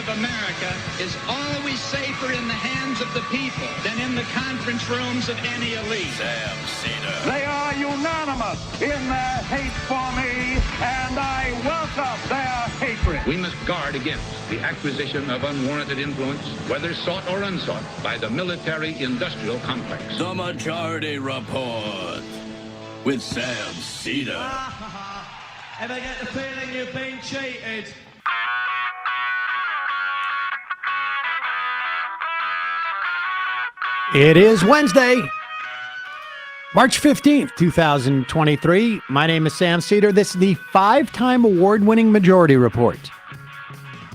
of America is always safer in the hands of the people than in the conference rooms of any elite. Sam Seder. They are unanimous in their hate for me, and I welcome their hatred. We must guard against the acquisition of unwarranted influence, whether sought or unsought, by the military-industrial complex. The Majority Report with Sam Seder. Ever get the feeling you've been cheated? It is Wednesday, March 15th, 2023. My name is Sam Seder. This is the 5-time award-winning Majority Report.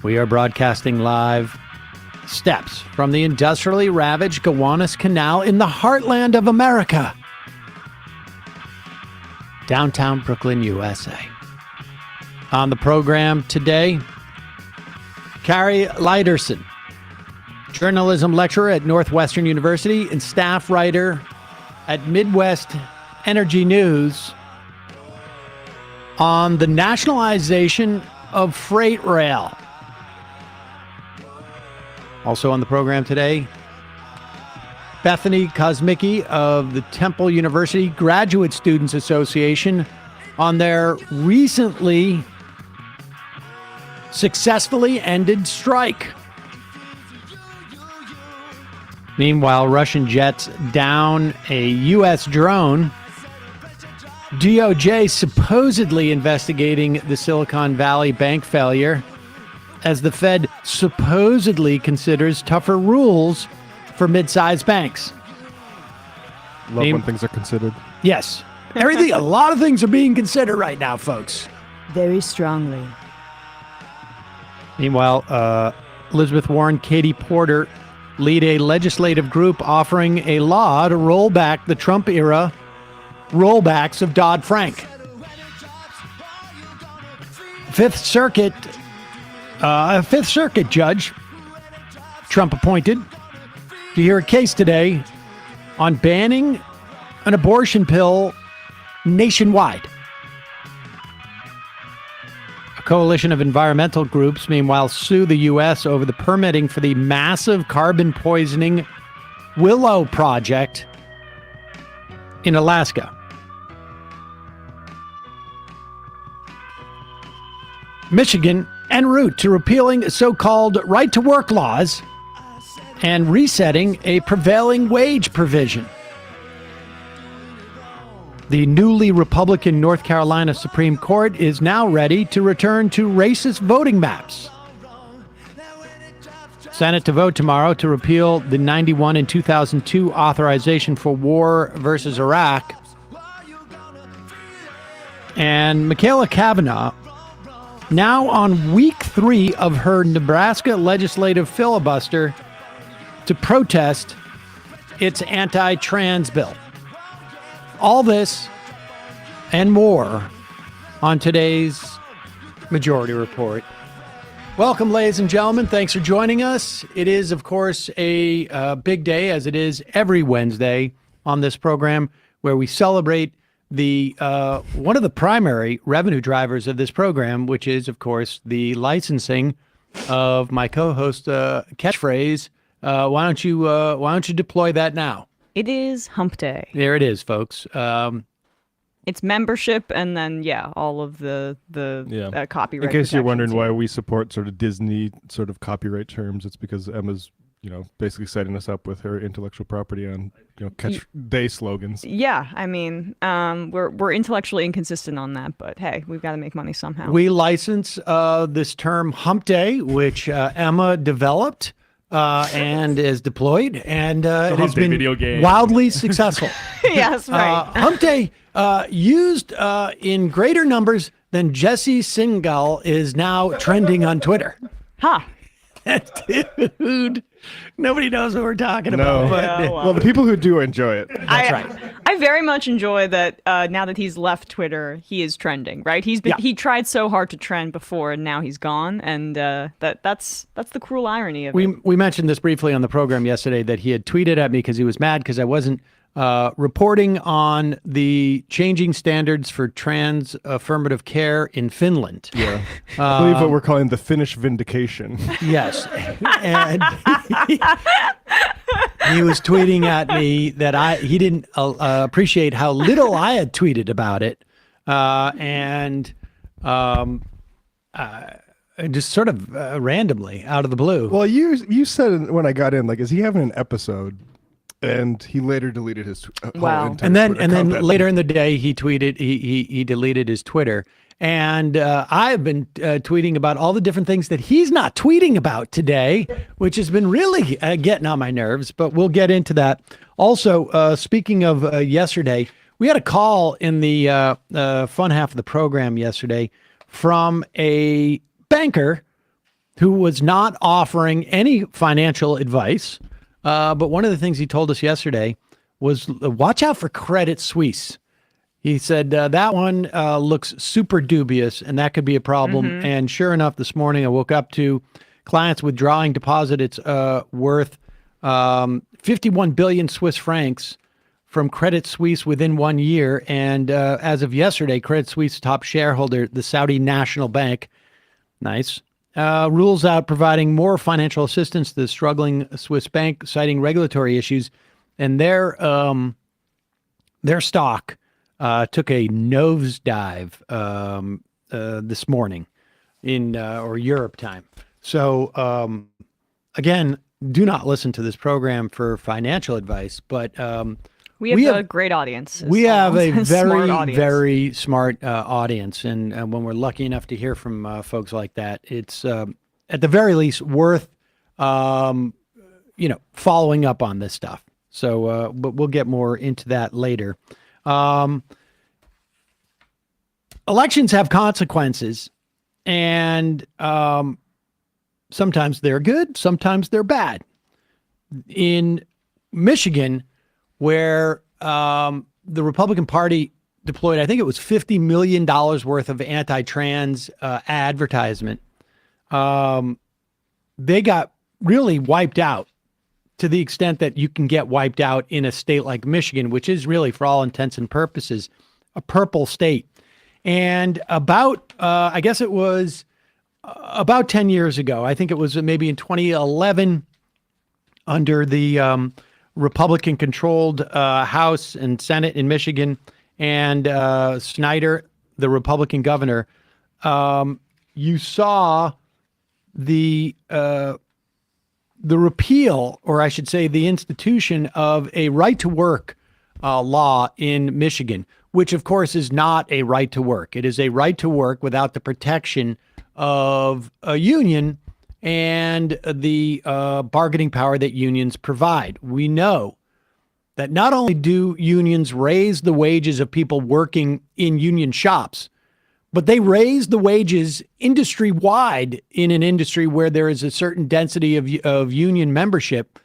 We are broadcasting live steps from the industrially ravaged Gowanus Canal in the heartland of America, downtown Brooklyn, USA. On the program today, Kari Lydersen, journalism lecturer at Northwestern University and staff writer at Midwest Energy News, on the nationalization of freight rail. Also on the program today, Bethany Kosmicki of the Temple University Graduate Students Association on their recently successfully ended strike. Meanwhile, Russian jets down a U.S. drone. DOJ supposedly investigating the Silicon Valley bank failure as the Fed supposedly considers tougher rules for mid-sized banks. Love when things are considered. Yes. Everything, a lot of things are being considered right now, folks. Very strongly. Meanwhile, Elizabeth Warren, Katie Porter lead a legislative group offering a law to roll back the Trump-era rollbacks of Dodd-Frank. Fifth Circuit judge, Trump appointed, to hear a case today on banning an abortion pill nationwide. A coalition of environmental groups, meanwhile, sue the U.S. over the permitting for the massive carbon poisoning Willow project in Alaska. Michigan en route to repealing so-called right-to-work laws and resetting a prevailing wage provision. The newly Republican North Carolina Supreme Court is now ready to return to racist voting maps. Senate to vote tomorrow to repeal the 91 and 2002 authorization for war versus Iraq. And Michaela Cavanaugh, now on week 3 of her Nebraska legislative filibuster to protest its anti-trans bill. All this and more on today's Majority Report. Welcome, ladies and gentlemen. Thanks for joining us. It is, of course, a big day, as it is every Wednesday on this program, where we celebrate the one of the primary revenue drivers of this program, which is, of course, the licensing of my co-host catchphrase. Why don't you deploy that now? It is hump day. There it is, folks. It's membership and then, all of the copyright. In case you're wondering protections, why we support sort of Disney sort of copyright terms, it's because Emma's, basically setting us up with her intellectual property on, catch day slogans. Yeah, I mean, we're intellectually inconsistent on that, but hey, we've got to make money somehow. We license this term hump day, which Emma developed. And is deployed, and it has been wildly successful. Yes, right. Hump Day, used in greater numbers than Jesse Singal, is now trending on Twitter. Huh. Dude, nobody knows what we're talking about. But, well, the people who do enjoy it. That's right. I very much enjoy that now that he's left Twitter, he is trending, right? He tried so hard to trend before, and now he's gone, and that's the cruel irony of it. We mentioned this briefly on the program yesterday that he had tweeted at me because he was mad because I wasn't reporting on the changing standards for trans affirmative care in Finland. Yeah. I believe what we're calling the Finnish vindication. Yes. And he was tweeting at me that he didn't appreciate how little I had tweeted about it. Just sort of randomly out of the blue. Well, you said when I got in, like, is he having an episode? And he later deleted his wow. And then later in the day, he tweeted he deleted his Twitter. And I've been tweeting about all the different things that he's not tweeting about today, which has been really getting on my nerves. But we'll get into that. Also, speaking of yesterday, we had a call in the fun half of the program yesterday from a banker who was not offering any financial advice. But one of the things he told us yesterday was watch out for Credit Suisse. He said that one looks super dubious and that could be a problem. Mm-hmm. And sure enough, this morning I woke up to clients withdrawing deposits worth 51 billion Swiss francs from Credit Suisse within 1 year. And as of yesterday, Credit Suisse top shareholder, the Saudi National Bank, nice, rules out providing more financial assistance to the struggling Swiss bank, citing regulatory issues. And their stock took a nosedive this morning in or Europe time. So again, do not listen to this program for financial advice, but we have a great audience. We have a very smart audience, and when we're lucky enough to hear from folks like that, it's at the very least worth following up on this stuff. So, but we'll get more into that later. Elections have consequences, and sometimes they're good, sometimes they're bad. In Michigan, where the Republican Party deployed, I think it was $50 million worth of anti-trans advertisement, they got really wiped out, to the extent that you can get wiped out in a state like Michigan, which is really, for all intents and purposes, a purple state. And about, I guess it was about 10 years ago, I think it was maybe in 2011, under the Republican-controlled House and Senate in Michigan, and Snyder, the Republican governor, you saw the repeal, or I should say the institution of a right-to-work law in Michigan, which, of course, is not a right to work. It is a right to work without the protection of a union and the bargaining power that unions provide. We know that not only do unions raise the wages of people working in union shops, but they raise the wages industry-wide in an industry where there is a certain density of union membership,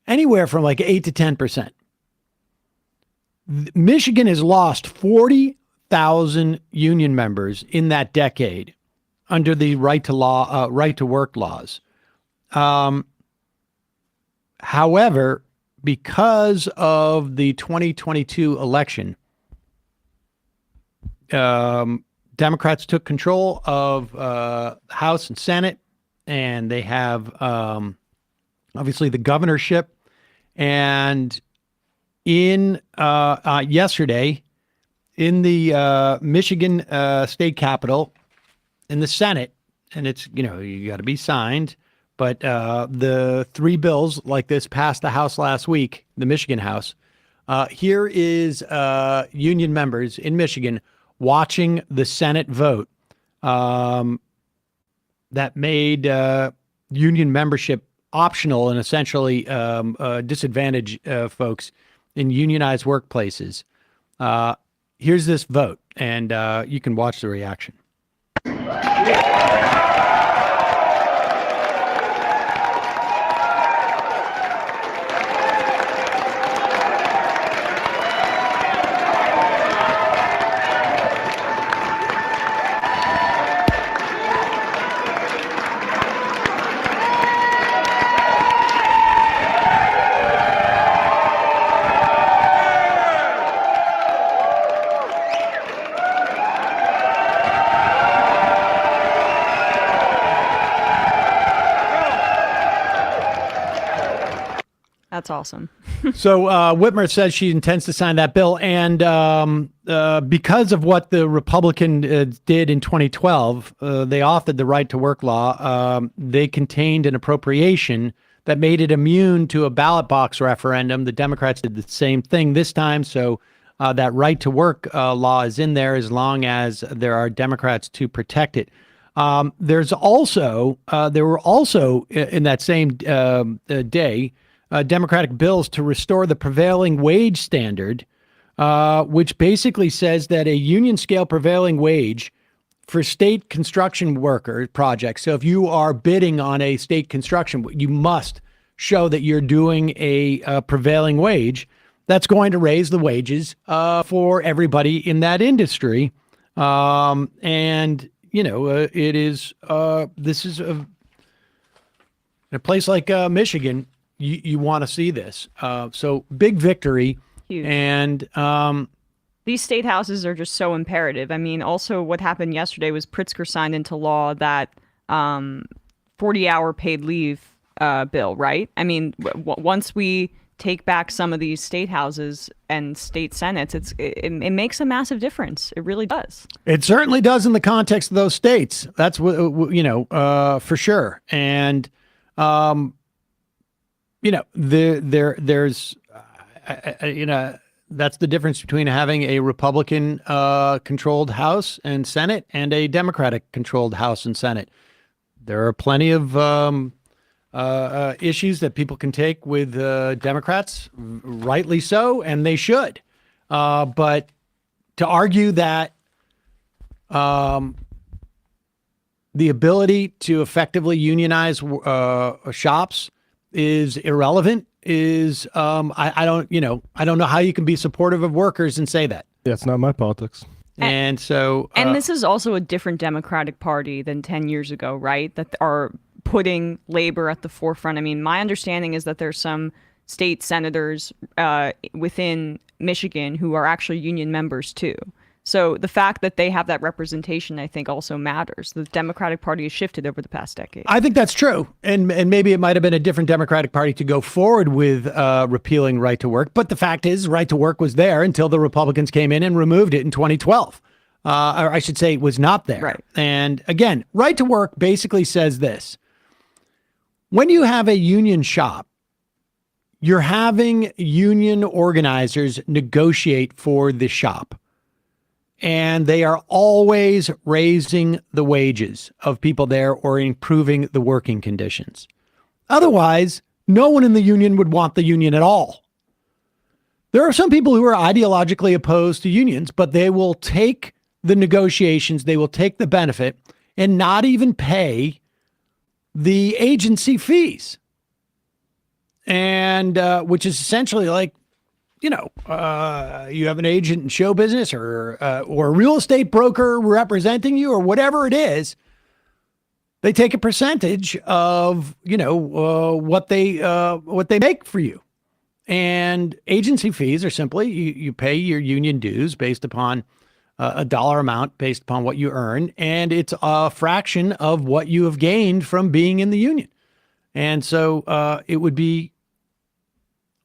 anywhere from like 8 to 10%. Michigan has lost 40,000 union members in that decade under the right to work laws. However, because of the 2022 election, Democrats took control of House and Senate, and they have obviously the governorship. And in yesterday, in the Michigan state capitol, in the Senate, and it's, you got to be signed, but the three bills like this passed the House last week, the Michigan House. Here is union members in Michigan watching the Senate vote that made union membership optional and essentially disadvantage folks in unionized workplaces. Here's this vote, and you can watch the reaction. That's awesome. So Whitmer says she intends to sign that bill. And because of what the Republican did in 2012, they authored the right to work law. They contained an appropriation that made it immune to a ballot box referendum. The Democrats did the same thing this time. So that right to work law is in there as long as there are Democrats to protect it. There were also in that same day, Democratic bills to restore the prevailing wage standard, which basically says that a union scale prevailing wage for state construction worker projects. So if you are bidding on a state construction, you must show that you're doing a prevailing wage. That's going to raise the wages for everybody in that industry. And, you know, it is this is a place like Michigan. You want to see this. So big victory. Huge. And these state houses are just so imperative. I mean, also what happened yesterday was Pritzker signed into law that 40-hour paid leave bill, right? I mean, once we take back some of these state houses and state senates, it makes a massive difference. It really does. It certainly does in the context of those states. That's what, for sure. And, there's, that's the difference between having a Republican controlled House and Senate and a Democratic controlled House and Senate. There are plenty of issues that people can take with Democrats, rightly so, and they should. But to argue that the ability to effectively unionize shops is irrelevant is I don't know how you can be supportive of workers and say that. Yeah, it's not my politics. And so and this is also a different Democratic Party than 10 years ago, right? That are putting labor at the forefront. I mean, my understanding is that there's some state senators within Michigan who are actually union members too. So the fact that they have that representation, I think, also matters. The Democratic Party has shifted over the past decade. I think that's true. And maybe it might have been a different Democratic Party to go forward with repealing right to work. But the fact is, right to work was there until the Republicans came in and removed it in 2012. Or I should say it was not there. Right. And again, right to work basically says this. When you have a union shop, you're having union organizers negotiate for the shop. And they are always raising the wages of people there or improving the working conditions. Otherwise, no one in the union would want the union at all. There are some people who are ideologically opposed to unions, but they will take the negotiations, they will take the benefit and not even pay the agency fees. And which is essentially like, you have an agent in show business or a real estate broker representing you or whatever it is. They take a percentage of, what they make for you. And agency fees are simply you pay your union dues based upon a dollar amount based upon what you earn. And it's a fraction of what you have gained from being in the union. And so it would be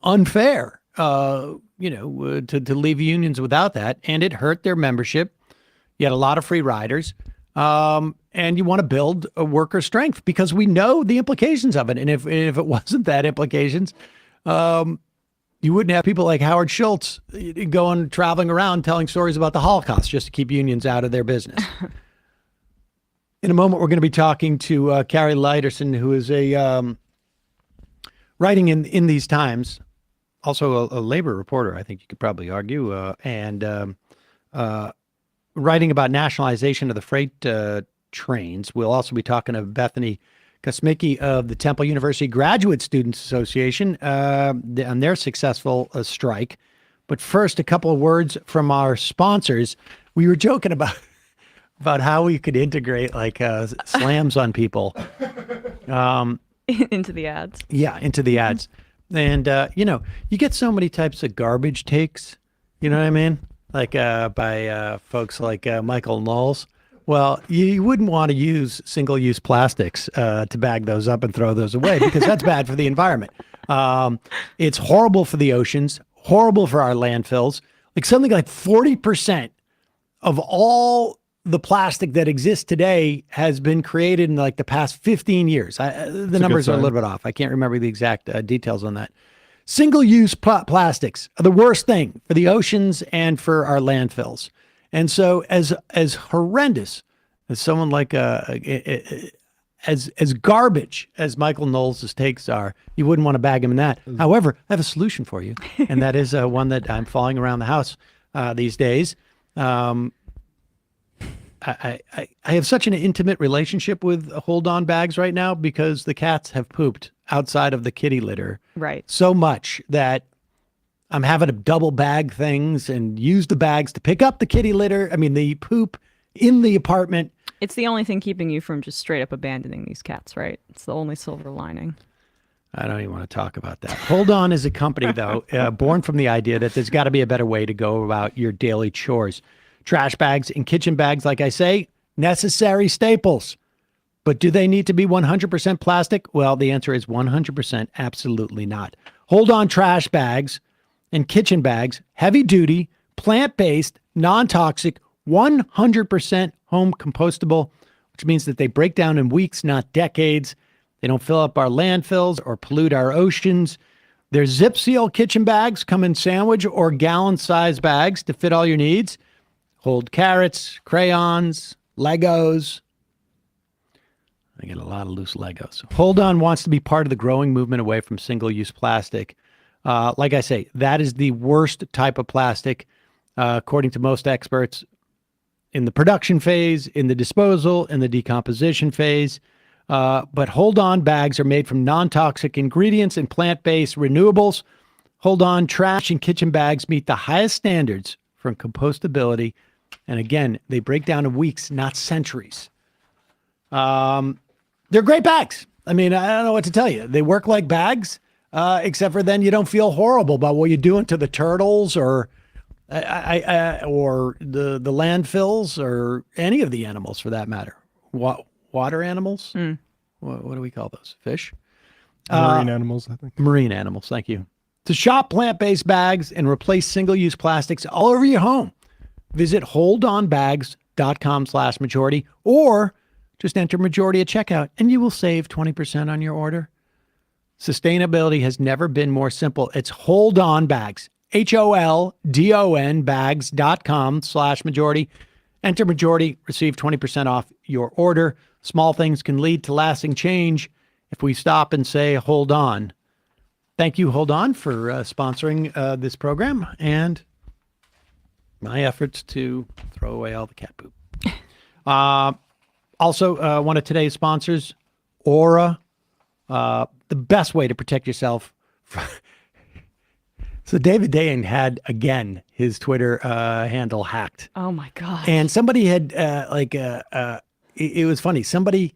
unfair to leave unions without that. And it hurt their membership. You had a lot of free riders. And you want to build a worker strength because we know the implications of it. And if it wasn't that implications, you wouldn't have people like Howard Schultz traveling around telling stories about the Holocaust just to keep unions out of their business. In a moment, we're going to be talking to Kari Lydersen, who is writing in these times. Also a labor reporter, I think you could probably argue, and writing about nationalization of the freight trains. We'll also be talking to Bethany Kosmicki of the Temple University Graduate Students Association on their successful strike. But first, a couple of words from our sponsors. We were joking about how we could integrate like slams on people. Into the ads. Yeah, into the ads. And, you get so many types of garbage takes, you know what I mean? Like by folks like Michael Knowles. Well, you wouldn't want to use single-use plastics to bag those up and throw those away because that's bad for the environment. It's horrible for the oceans, horrible for our landfills. Like something like 40% of all the plastic that exists today has been created in like the past 15 years. The numbers are a little bit off. I can't remember the exact details on that. Single-use plastics are the worst thing for the oceans and for our landfills. And so as horrendous as someone like as garbage as Michael Knowles' takes are, you wouldn't want to bag him in that. However, I have a solution for you, and that is one that I'm following around the house these days. I have such an intimate relationship with hold-on bags right now because the cats have pooped outside of the kitty litter so much that I'm having to double bag things and use the bags to pick up the kitty litter. I mean, the poop in the apartment. It's the only thing keeping you from just straight up abandoning these cats, right? It's the only silver lining. I don't even want to talk about that. Hold On is a company, though, born from the idea that there's got to be a better way to go about your daily chores. Trash bags and kitchen bags, like I say, necessary staples. But do they need to be 100% plastic? Well, the answer is 100% absolutely not. Hold On trash bags and kitchen bags, heavy duty, plant-based, non-toxic, 100% home compostable, which means that they break down in weeks, not decades. They don't fill up our landfills or pollute our oceans. Their zip seal kitchen bags come in sandwich or gallon-sized bags to fit all your needs. Hold carrots, crayons, Legos. I get a lot of loose Legos. Hold On wants to be part of the growing movement away from single-use plastic. Like I say, that is the worst type of plastic, according to most experts, in the production phase, in the disposal, in the decomposition phase. But Hold On bags are made from non-toxic ingredients and plant-based renewables. Hold On trash and kitchen bags meet the highest standards for compostability. And again, they break down in weeks, not centuries. They're great bags. I mean, I don't know what to tell you. They work like bags, except for then you don't feel horrible about what you're doing to the turtles or the landfills or any of the animals for that matter. Water animals? What do we call those? Fish? Marine animals, I think. Marine animals, thank you. To shop plant-based bags and replace single-use plastics all over your home, visit holdonbags.com/majority or just enter majority at checkout and you will save 20% on your order. Sustainability has never been more simple. It's Hold On Bags, HOLDON bags.com/majority. Enter majority, receive 20% off your order. Small things can lead to lasting change if we stop and say, hold on. Thank you, Hold On, for sponsoring this program and my efforts to throw away all the cat poop. Also, one of today's sponsors, Aura, the best way to protect yourself. So David Dayen had, again, his Twitter handle hacked. Oh, my God. And somebody had, it was funny. Somebody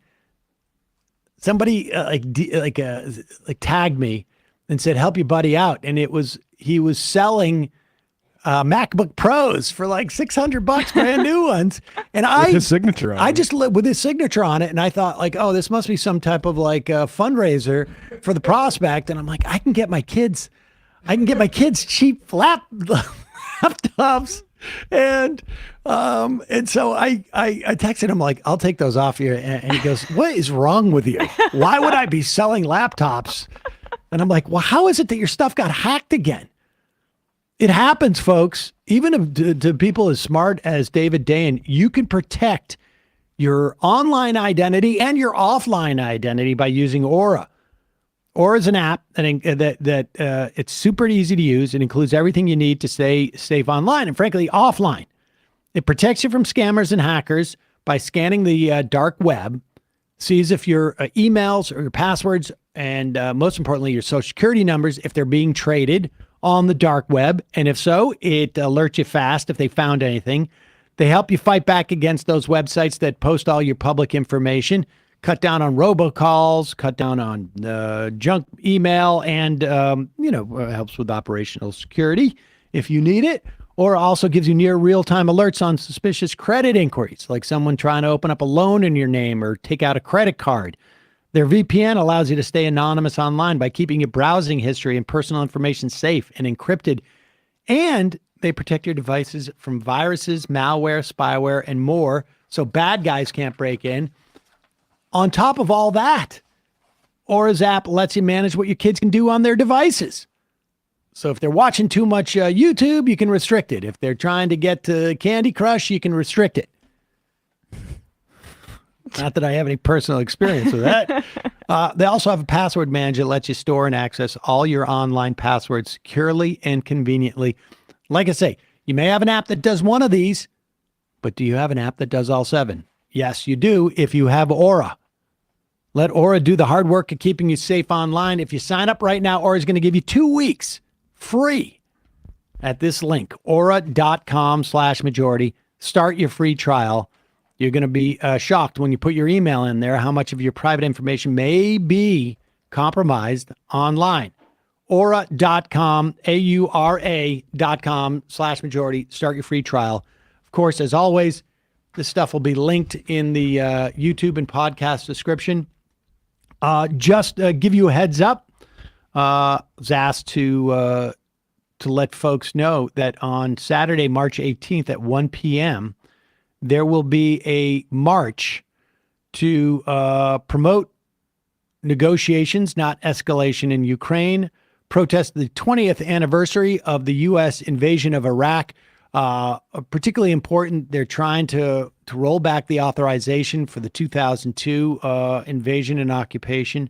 tagged me and said, help your buddy out. And he was selling MacBook Pros for like $600, brand new ones. And with his signature on it. With his signature on it. And I thought like, oh, this must be some type of like fundraiser for the prospect. And I'm like, I can get my kids cheap laptops. And so I texted him like, I'll take those off you. And he goes, what is wrong with you? Why would I be selling laptops? And I'm like, well, how is it that your stuff got hacked again? It happens, folks. Even to people as smart as David Dayen, you can protect your online identity and your offline identity by using Aura. Aura is an app that it's super easy to use. It includes everything you need to stay safe online and, frankly, offline. It protects you from scammers and hackers by scanning the dark web, sees if your emails or your passwords and, most importantly, your social security numbers, if they're being traded on the dark web. And if so, it alerts you fast if they found anything. They help you fight back against those websites that post all your public information, cut down on robocalls, cut down on junk email, and, helps with operational security if you need it, or also gives you near real-time alerts on suspicious credit inquiries, like someone trying to open up a loan in your name or take out a credit card. Their VPN allows you to stay anonymous online by keeping your browsing history and personal information safe and encrypted. And they protect your devices from viruses, malware, spyware, and more, so bad guys can't break in. On top of all that, Aura's app lets you manage what your kids can do on their devices. So if they're watching too much YouTube, you can restrict it. If they're trying to get to Candy Crush, you can restrict it. Not that I have any personal experience with that. They also have a password manager that lets you store and access all your online passwords securely and conveniently. Like I say, you may have an app that does one of these, but do you have an app that does all 7? Yes, you do if you have Aura. Let Aura do the hard work of keeping you safe online. If you sign up right now, Aura is going to give you 2 weeks free at this link, aura.com/majority. Start your free trial. You're going to be shocked when you put your email in there how much of your private information may be compromised online. Aura.com, AURA.com/majority. Start your free trial. Of course, as always, this stuff will be linked in the YouTube and podcast description. Just give you a heads up. Was asked to let folks know that on Saturday, March 18th at 1 p.m., there will be a march to promote negotiations, not escalation in Ukraine, protest the 20th anniversary of the U.S. invasion of Iraq. Particularly important, they're trying to roll back the authorization for the 2002 invasion and occupation,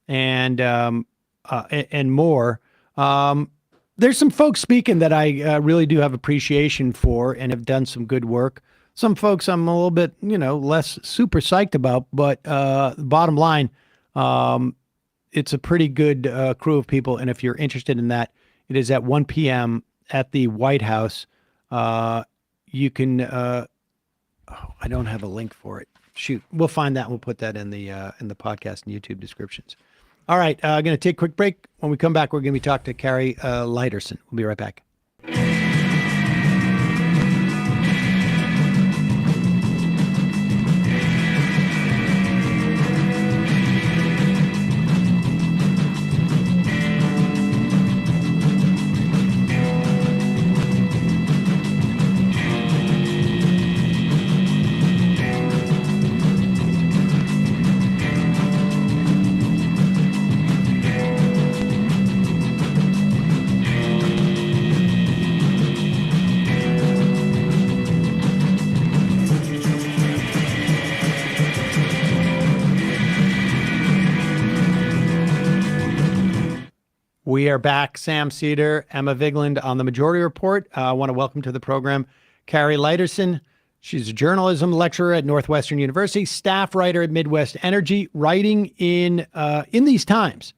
and more. There's some folks speaking that I really do have appreciation for and have done some good work. Some folks I'm a little bit, less super psyched about, but bottom line, it's a pretty good crew of people. And if you're interested in that, it is at 1 p.m. at the White House. You can, I don't have a link for it. Shoot, we'll find that. We'll put that in the podcast and YouTube descriptions. All right. I'm going to take a quick break. When we come back, we're going to be talking to Kari Lydersen. We'll be right back. We are back. Sam Seder, Emma Vigeland on the Majority Report. I want to welcome to the program Kari Lydersen. She's a journalism lecturer at Northwestern University, staff writer at Midwest Energy, writing in these times,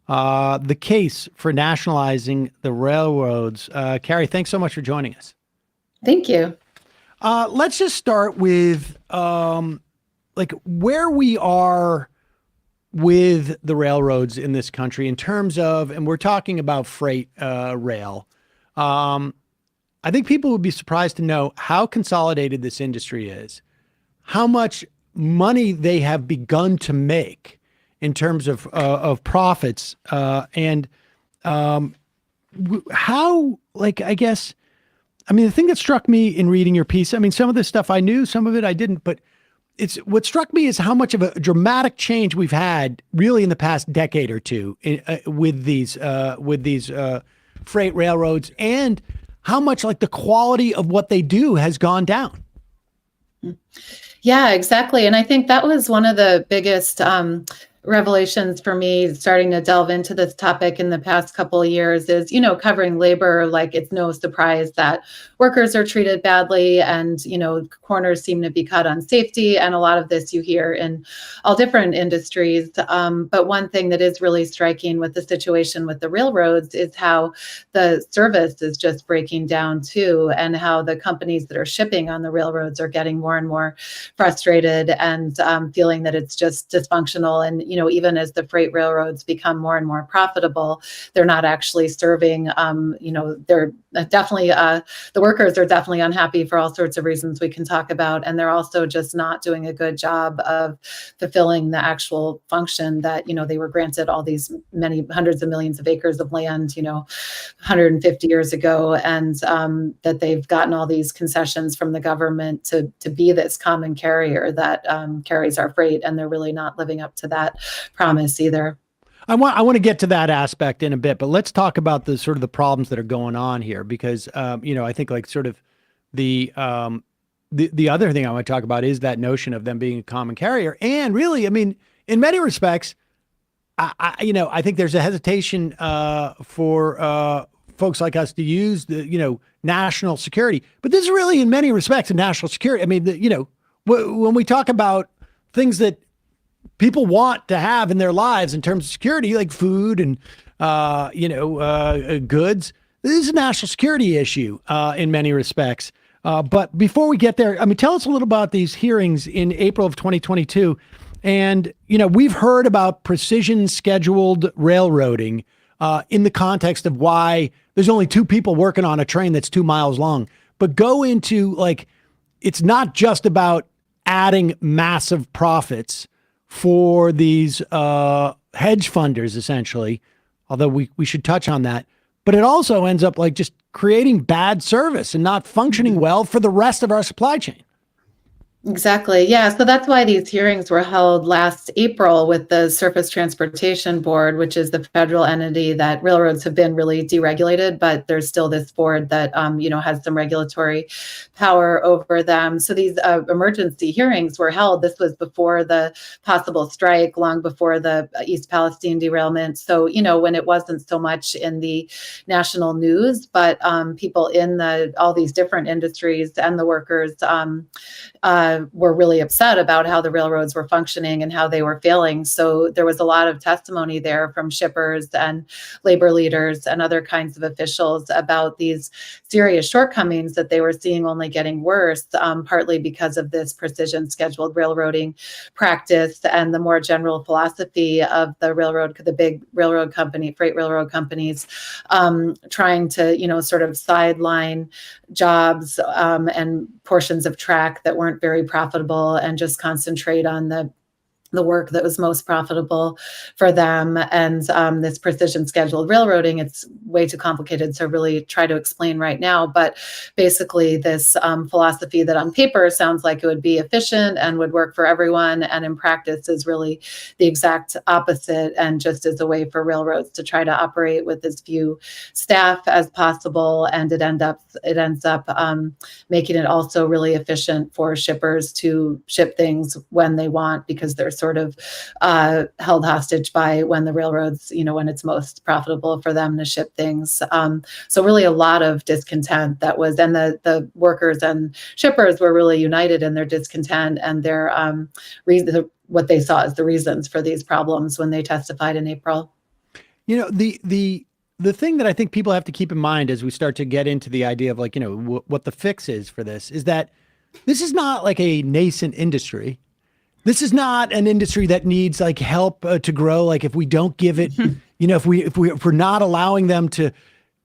the case for nationalizing the railroads. Kari, thanks so much for joining us. Thank you. Let's just start with where we are with the railroads in this country in terms of, and we're talking about freight rail. I think people would be surprised to know how consolidated this industry is, how much money they have begun to make in terms of profits, and how, the thing that struck me in reading your piece, some of this stuff I knew, some of it I didn't, but what struck me is how much of a dramatic change we've had really in the past decade or two with these freight railroads, and how much the quality of what they do has gone down. Yeah, exactly. And I think that was one of the biggest revelations for me starting to delve into this topic in the past couple of years is, covering labor. It's no surprise that workers are treated badly and, corners seem to be cut on safety. And a lot of this you hear in all different industries. But one thing that is really striking with the situation with the railroads is how the service is just breaking down too, and how the companies that are shipping on the railroads are getting more and more frustrated and feeling that it's just dysfunctional. And, even as the freight railroads become more and more profitable, they're not actually serving, they're definitely, the workers are definitely unhappy for all sorts of reasons we can talk about. And they're also just not doing a good job of fulfilling the actual function that, they were granted all these many hundreds of millions of acres of land, 150 years ago, and that they've gotten all these concessions from the government to be this common carrier that carries our freight, and they're really not living up to that promise either. I want to get to that aspect in a bit, but let's talk about the sort of the problems that are going on here, because I think like sort of the other thing I want to talk about is that notion of them being a common carrier. And really, I mean, in many respects, I think there's a hesitation for folks like us to use the national security, but this is really in many respects a national security. I mean, when we talk about things that people want to have in their lives in terms of security, like food and goods, this is a national security issue in many respects. But before we get there, I mean, tell us a little about these hearings in April of 2022. And, we've heard about precision scheduled railroading in the context of why there's only two people working on a train that's 2 miles long. But go into it's not just about adding massive profits for these hedge funders, essentially, although we should touch on that. But it also ends up just creating bad service and not functioning well for the rest of our supply chain. Exactly. Yeah. So that's why these hearings were held last April with the Surface Transportation Board, which is the federal entity that railroads have been really deregulated, but there's still this board that, has some regulatory power over them. So these emergency hearings were held. This was before the possible strike, long before the East Palestine derailment. So, when it wasn't so much in the national news, but people in all these different industries and the workers, were really upset about how the railroads were functioning and how they were failing. So there was a lot of testimony there from shippers and labor leaders and other kinds of officials about these serious shortcomings that they were seeing only getting worse, partly because of this precision scheduled railroading practice and the more general philosophy of the big railroad company, freight railroad companies, trying to, sort of sideline jobs and portions of track that weren't very profitable and just concentrate on the work that was most profitable for them. And this precision scheduled railroading, it's way too complicated to really try to explain right now. But basically this philosophy that on paper sounds like it would be efficient and would work for everyone, and in practice is really the exact opposite, and just as a way for railroads to try to operate with as few staff as possible. And it ends up making it also really efficient for shippers to ship things when they want, because they're sort of held hostage by when the railroads, when it's most profitable for them to ship things. So really a lot of discontent and the workers and shippers were really united in their discontent and their what they saw as the reasons for these problems when they testified in April. The thing that I think people have to keep in mind as we start to get into the idea of what the fix is for this is that this is not like a nascent industry. This is not an industry that needs help to grow. If we don't give it, if we're not allowing them to,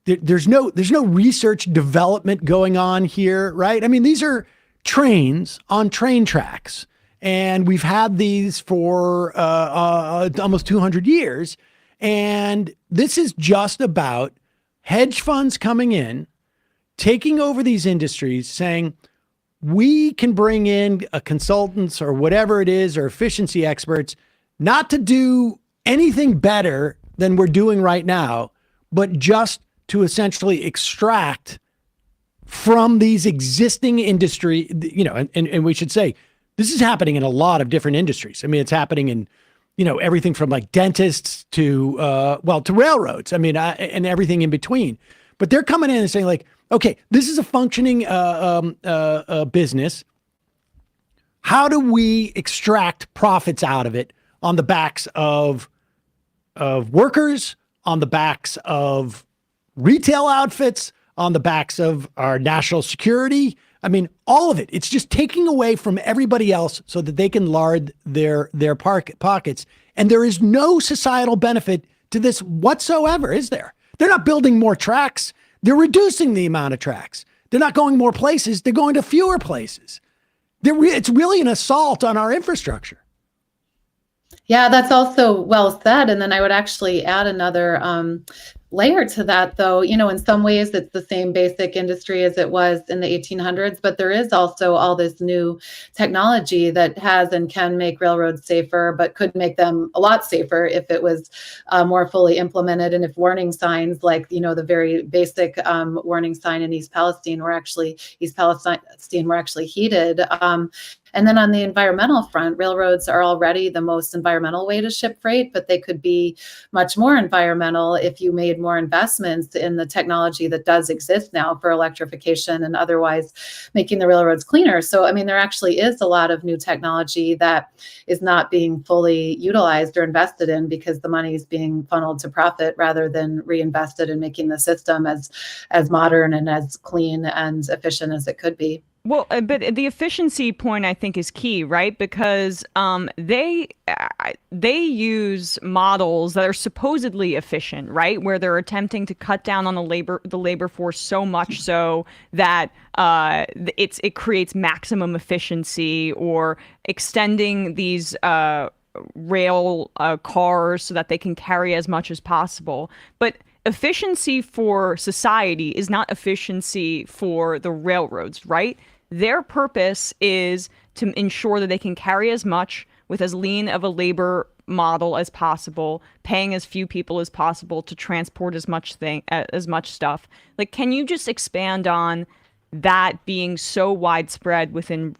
there's no research development going on here, right? I mean, these are trains on train tracks, and we've had these for almost 200 years. And this is just about hedge funds coming in, taking over these industries, saying, we can bring in consultants or whatever it is, or efficiency experts, not to do anything better than we're doing right now, but just to essentially extract from these existing industry, and we should say, this is happening in a lot of different industries. I mean, it's happening in, everything from dentists to railroads. I mean, and everything in between. But they're coming in and saying okay, this is a functioning business. How do we extract profits out of it on the backs of workers, on the backs of retail outfits, on the backs of our national security, I mean, all of it. It's just taking away from everybody else so that they can lard their pockets. And there is no societal benefit to this whatsoever, is there? They're not building more tracks. They're reducing the amount of tracks. They're not going more places. They're going to fewer places. It's really an assault on our infrastructure. Yeah, that's also well said. And then I would actually add another layer to that, though. In some ways, it's the same basic industry as it was in the 1800s, but there is also all this new technology that has and can make railroads safer, but could make them a lot safer if it was more fully implemented. And if warning signs like, the very basic warning sign in East Palestine were actually heeded. And then on the environmental front, railroads are already the most environmental way to ship freight, but they could be much more environmental if you made more investments in the technology that does exist now for electrification and otherwise making the railroads cleaner. So, there actually is a lot of new technology that is not being fully utilized or invested in because the money is being funneled to profit rather than reinvested in making the system as modern and as clean and efficient as it could be. Well, but the efficiency point, I think, is key, right? Because they use models that are supposedly efficient, right? Where they're attempting to cut down on the labor force so much so that it creates maximum efficiency, or extending these rail cars so that they can carry as much as possible. But efficiency for society is not efficiency for the railroads, right? Their purpose is to ensure that they can carry as much with as lean of a labor model as possible, paying as few people as possible to transport as much stuff. Like, can you just expand on that being so widespread within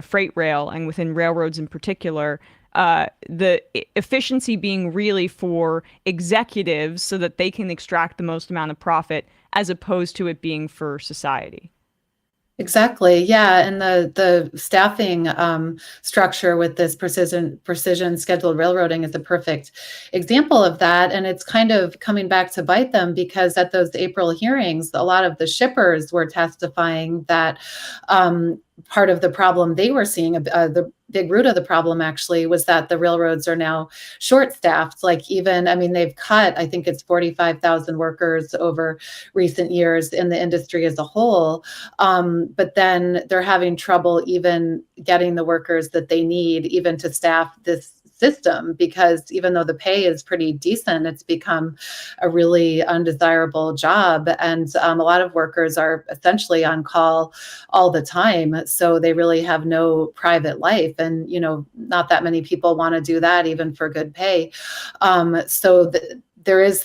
freight rail and within railroads in particular? The efficiency being really for executives so that they can extract the most amount of profit, as opposed to it being for society. Exactly. Yeah. And the staffing structure with this precision scheduled railroading is a perfect example of that. And it's kind of coming back to bite them, because at those April hearings, a lot of the shippers were testifying that part of the problem they were seeing, the big root of the problem actually, was that the railroads are now short-staffed. They've cut, I think it's 45,000 workers over recent years in the industry as a whole. But then they're having trouble even getting the workers that they need even to staff this system, because even though the pay is pretty decent, it's become a really undesirable job. And a lot of workers are essentially on call all the time. So they really have no private life. And, not that many people want to do that, even for good pay. There is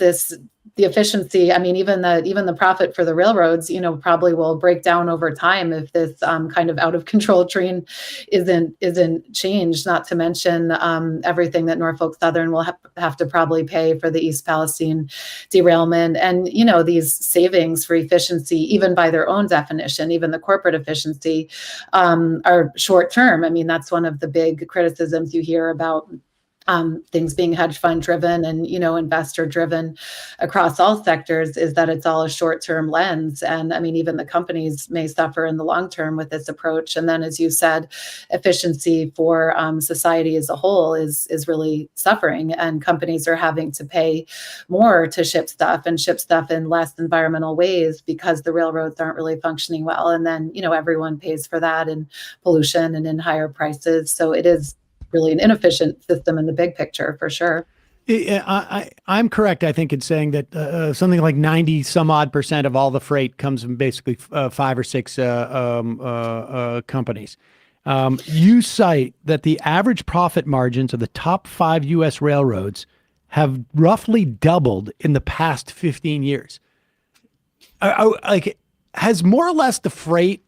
the efficiency. Even the profit for the railroads, probably will break down over time if this kind of out of control train isn't changed. Not to mention everything that Norfolk Southern will have to probably pay for the East Palestine derailment, and these savings for efficiency, even by their own definition, even the corporate efficiency, are short term. That's one of the big criticisms you hear about things being hedge fund driven and, investor driven across all sectors, is that it's all a short-term lens. And even the companies may suffer in the long term with this approach. And then, as you said, efficiency for society as a whole is really suffering, and companies are having to pay more to ship stuff in less environmental ways because the railroads aren't really functioning well. And then, everyone pays for that in pollution and in higher prices. So it is really an inefficient system in the big picture, for sure. I'm correct, I think, in saying that something like 90 some odd % of all the freight comes from basically 5 or 6 companies. You cite that the average profit margins of the top 5 U.S. railroads have roughly doubled in the past 15 years. Has more or less the freight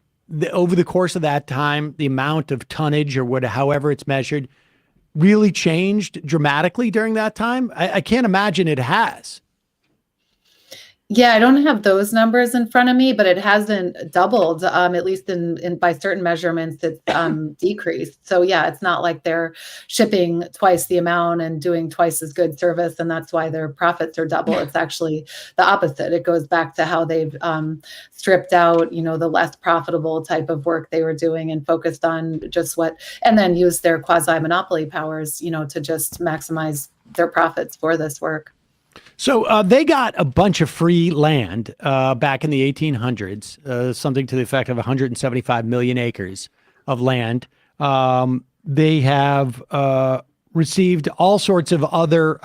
over the course of that time, the amount of tonnage or however it's measured, really changed dramatically during that time? I can't imagine it has. Yeah, I don't have those numbers in front of me, but it hasn't doubled, at least in by certain measurements, it's decreased. So yeah, it's not like they're shipping twice the amount and doing twice as good service, and that's why their profits are double. It's actually the opposite. It goes back to how they've stripped out, the less profitable type of work they were doing and focused on just and then used their quasi-monopoly powers, to just maximize their profits for this work. So they got a bunch of free land back in the 1800s, something to the effect of 175 million acres of land. They have received all sorts of other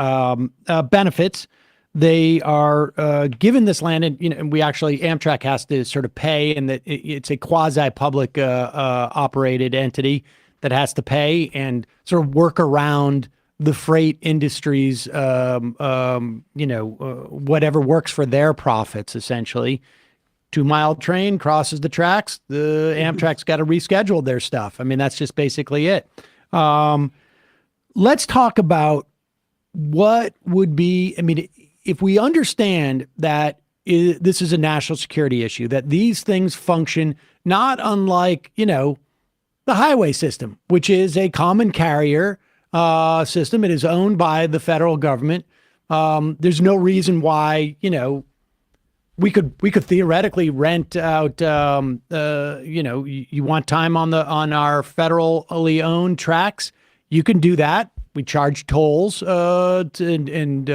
benefits. They are given this land, and we actually, Amtrak has to sort of pay, and that it's a quasi-public operated entity that has to pay and sort of work around the freight industry's, whatever works for their profits, essentially. 2-mile train crosses the tracks. The Amtrak's got to reschedule their stuff. I mean, that's just basically it. Let's talk about what would be, if we understand that this is a national security issue, that these things function not unlike, the highway system, which is a common carrier system. It is owned by the federal government. There's no reason why, we could theoretically rent out, you want time on our federally owned tracks. You can do that. We charge tolls, and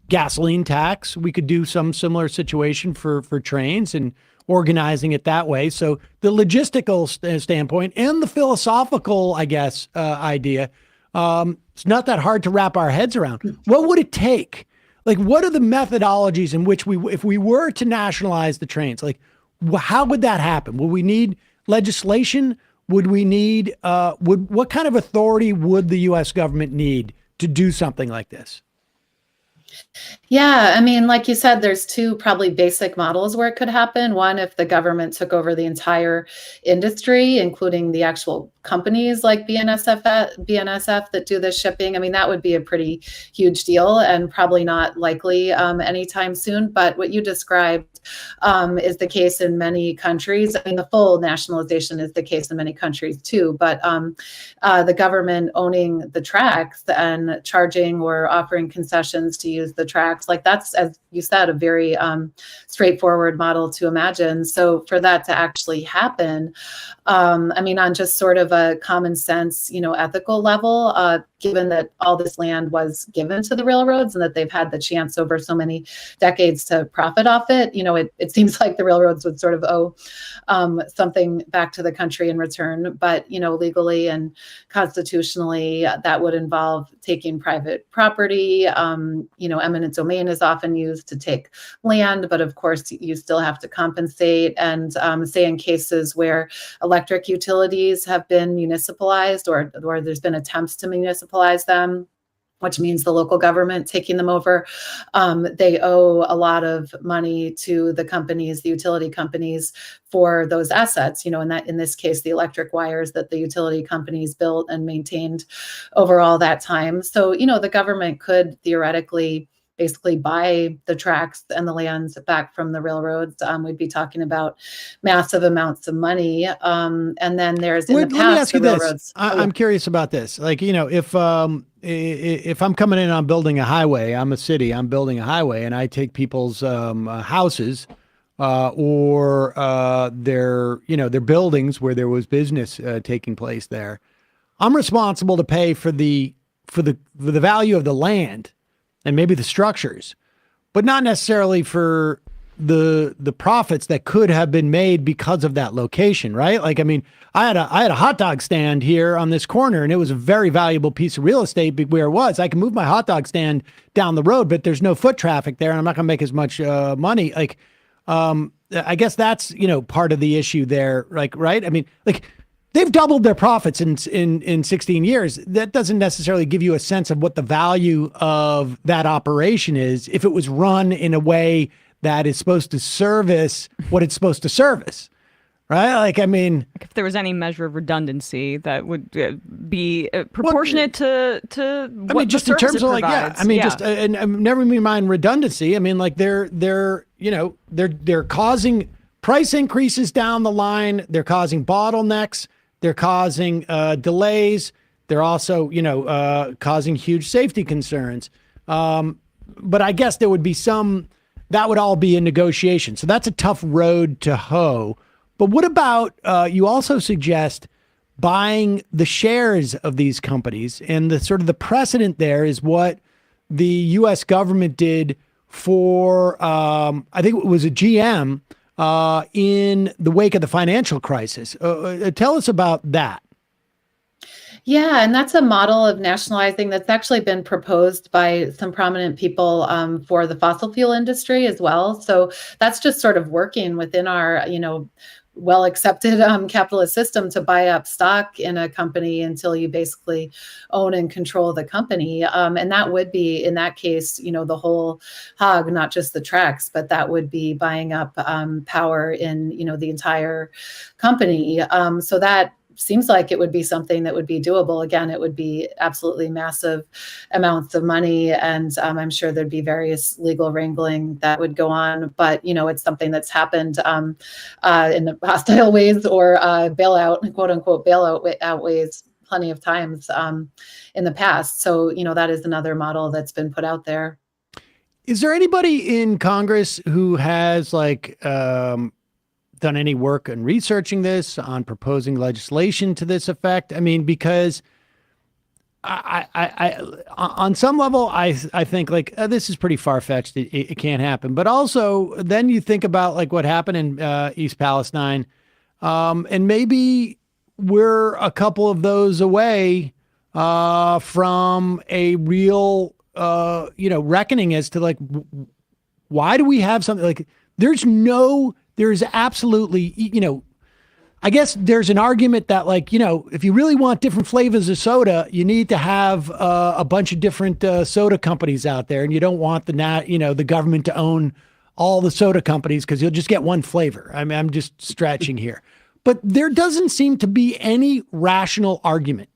gasoline tax. We could do some similar situation for trains and organizing it that way. So the logistical standpoint and the philosophical, I guess, idea, it's not that hard to wrap our heads around. What would it take? Like, what are the methodologies in which if we were to nationalize the trains, like, how would that happen? Would we need legislation? Would we need, what kind of authority would the U.S. government need to do something like this? Yeah, like you said, there's two probably basic models where it could happen. One, if the government took over the entire industry, including the actual companies like BNSF that do this shipping. That would be a pretty huge deal and probably not likely anytime soon. But what you described is the case in many countries. The full nationalization is the case in many countries too. But the government owning the tracks and charging or offering concessions to use the tracks, like that's, as you said, a very straightforward model to imagine. So for that to actually happen, on just sort of a common sense, ethical level, given that all this land was given to the railroads and that they've had the chance over so many decades to profit off it, it seems like the railroads would sort of owe something back to the country in return. But, legally and constitutionally, that would involve taking private property. Eminent domain is often used to take land, but of course you still have to compensate. And say in cases where electric utilities have been municipalized or there's been attempts to municipalize them, which means the local government taking them over, they owe a lot of money to the companies, the utility companies, for those assets, in this case, the electric wires that the utility companies built and maintained over all that time. So, the government could theoretically basically buy the tracks and the lands back from the railroads. We'd be talking about massive amounts of money. And then there's let me ask you this. I'm curious about this. Like, if I'm coming in, I'm building a highway, I'm a city, I'm building a highway, and I take people's houses or their buildings where there was business taking place there, I'm responsible to pay for the value of the land and maybe the structures, but not necessarily for the profits that could have been made because of that location, right? Like, I had a hot dog stand here on this corner, and it was a very valuable piece of real estate where it was. I can move my hot dog stand down the road, but there's no foot traffic there, and I'm not going to make as much money. Like, I guess that's part of the issue there, like, right? They've doubled their profits in 16 years. That doesn't necessarily give you a sense of what the value of that operation is if it was run in a way that is supposed to service what it's supposed to service. right? Like, I mean, Like if there was any measure of redundancy that would be proportionate to what I mean, just the in terms service of it like, yeah, provides. I mean, just and never mind redundancy. I mean, like they're causing price increases down the line. They're causing bottlenecks. They're causing delays. They're also, causing huge safety concerns. But I guess there would be that would all be in negotiation. So that's a tough road to hoe. But what about, you also suggest buying the shares of these companies, and the sort of the precedent there is what the U.S. government did for, I think it was a GM in the wake of the financial crisis. Tell us about that. Yeah, and that's a model of nationalizing that's actually been proposed by some prominent people for the fossil fuel industry as well. So that's just sort of working within our, well accepted capitalist system to buy up stock in a company until you basically own and control the company. And that would be, in that case, the whole hog, not just the tracks, but that would be buying up power in, the entire company. So that seems like it would be something that would be doable. Again, it would be absolutely massive amounts of money. And I'm sure there'd be various legal wrangling that would go on. But, it's something that's happened in the hostile ways or bailout, quote unquote, bailout ways plenty of times in the past. So, that is another model that's been put out there. Is there anybody in Congress who has done any work on researching this, on proposing legislation to this effect? I mean, because I on some level, I think this is pretty far-fetched. It can't happen. But also then you think about what happened in East Palestine, and maybe we're a couple of those away from a real, reckoning as to why do we have something there's absolutely, I guess there's an argument that if you really want different flavors of soda, you need to have a bunch of different soda companies out there, and you don't want the government to own all the soda companies because you'll just get one flavor. I mean, I'm just stretching here, but there doesn't seem to be any rational argument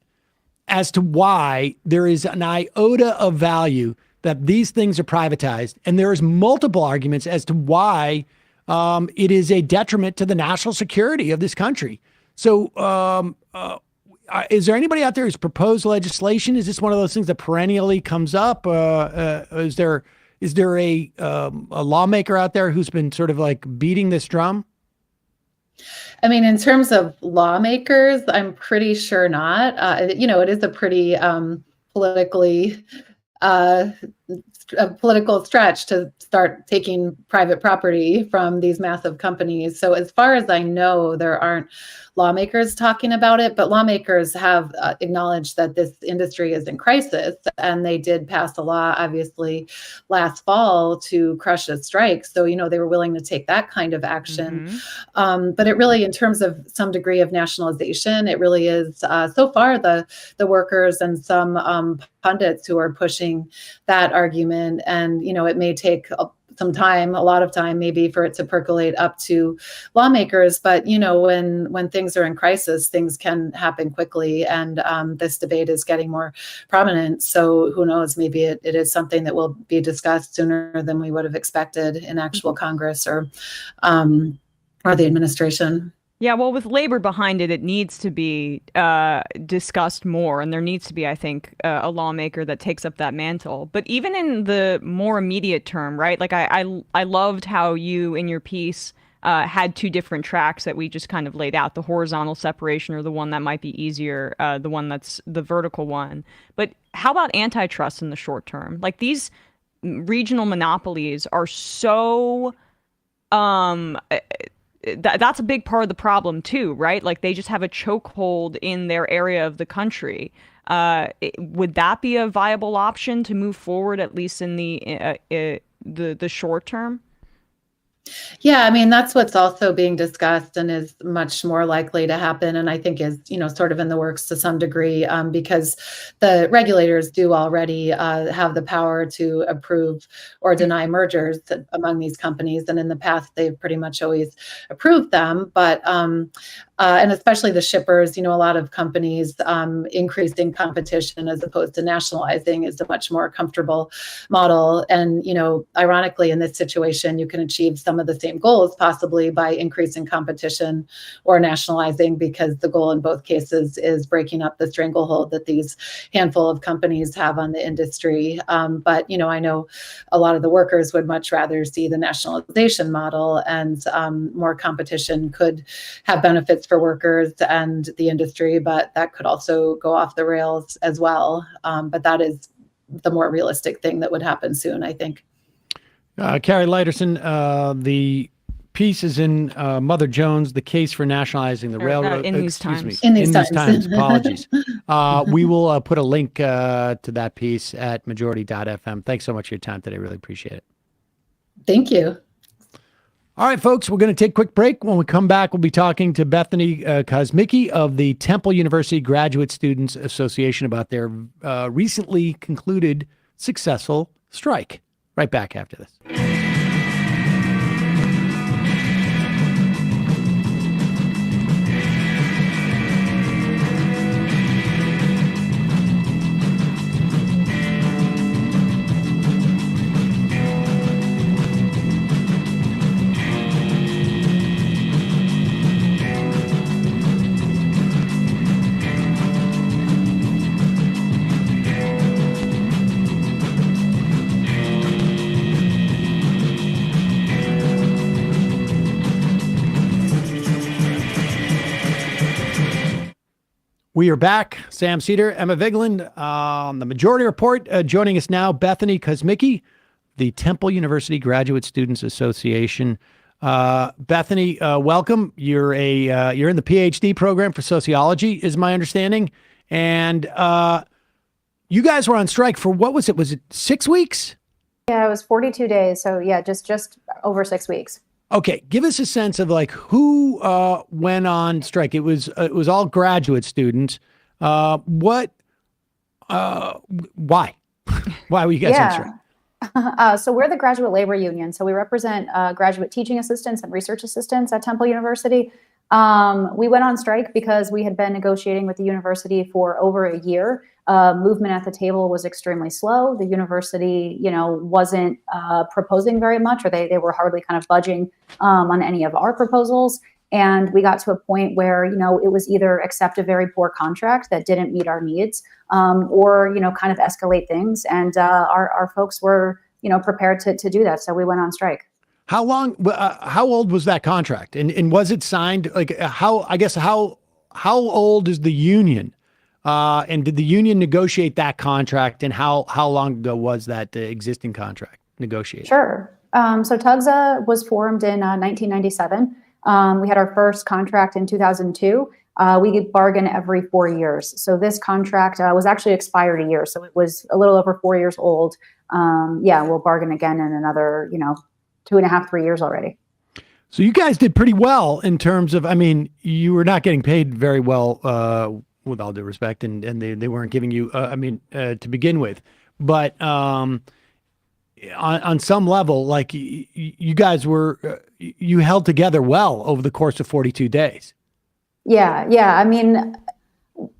as to why there is an iota of value that these things are privatized, and there is multiple arguments as to why it is a detriment to the national security of this country. So is there anybody out there who's proposed legislation? Is this one of those things that perennially comes up? Is there a lawmaker out there who's been sort of beating this drum? I mean, in terms of lawmakers, I'm pretty sure not. It is a pretty politically a political stretch to start taking private property from these massive companies. So as far as I know, there aren't lawmakers talking about it, but lawmakers have acknowledged that this industry is in crisis, and they did pass a law, obviously, last fall to crush a strike. So, they were willing to take that kind of action. Mm-hmm. But it really, in terms of some degree of nationalization, it really is so far the workers and some pundits who are pushing that argument. And, it may take some time, a lot of time maybe, for it to percolate up to lawmakers. But, when things are in crisis, things can happen quickly. And this debate is getting more prominent. So who knows, maybe it is something that will be discussed sooner than we would have expected in actual Congress or the administration. Yeah, well, with labor behind it, it needs to be discussed more. And there needs to be, I think, a lawmaker that takes up that mantle. But even in the more immediate term, right? I loved how you, in your piece, had two different tracks that we just kind of laid out, the horizontal separation, or the one that might be easier, the one that's the vertical one. But how about antitrust in the short term? These regional monopolies are so... that's a big part of the problem too, right? They just have a chokehold in their area of the country. Would that be a viable option to move forward, at least in the short term? Yeah, I mean, that's what's also being discussed and is much more likely to happen. And I think is, sort of in the works to some degree, because the regulators do already have the power to approve or deny mergers among these companies. And in the past, they've pretty much always approved them. But and especially the shippers, a lot of companies increasing competition as opposed to nationalizing is a much more comfortable model. And, ironically, in this situation, you can achieve some of the same goals possibly by increasing competition or nationalizing, because the goal in both cases is breaking up the stranglehold that these handful of companies have on the industry. But, I know a lot of the workers would much rather see the nationalization model, and more competition could have benefits for workers and the industry, but that could also go off the rails as well. But that is the more realistic thing that would happen soon, I think. Kari Lydersen, the piece is in Mother Jones, The Case for Nationalizing the Railroads. In these times. In these times. Apologies. We will put a link to that piece at majority.fm. Thanks so much for your time today. Really appreciate it. Thank you. All right, folks, we're going to take a quick break. When we come back, we'll be talking to Bethany Kosmicki of the Temple University Graduate Students Association about their recently concluded successful strike. Right back after this. We are back. Sam Seder, Emma Vigeland on the Majority Report. Joining us now, Bethany Kosmicki, the Temple University Graduate Students Association. Bethany, welcome. You're in the PhD program for sociology, is my understanding, and you guys were on strike for what was it? Was it 6 weeks? Yeah, it was 42 days. So yeah, just over 6 weeks. Okay, give us a sense of like who went on strike. It was all graduate students. Why? Why were you guys on strike? So we're the Graduate Labor Union. So we represent graduate teaching assistants and research assistants at Temple University. We went on strike because we had been negotiating with the university for over a year. Movement at the table was extremely slow. The university, wasn't proposing very much, or they were hardly kind of budging on any of our proposals. And we got to a point where, it was either accept a very poor contract that didn't meet our needs, or, kind of escalate things. And our folks were, prepared to do that. So we went on strike. How long? How old was that contract? And was it signed? Like how old is the union? And did the union negotiate that contract? And how long ago was that existing contract negotiated? Sure. So TUGSA was formed in 1997. We had our first contract in 2002. We could bargain every 4 years. So this contract was actually expired a year. So it was a little over 4 years old. We'll bargain again in another, 2.5, 3 years already. So you guys did pretty well in terms of, you were not getting paid very well, with all due respect, and they weren't giving you, to begin with. But on some level, like you guys were, you held together well over the course of 42 days. Yeah.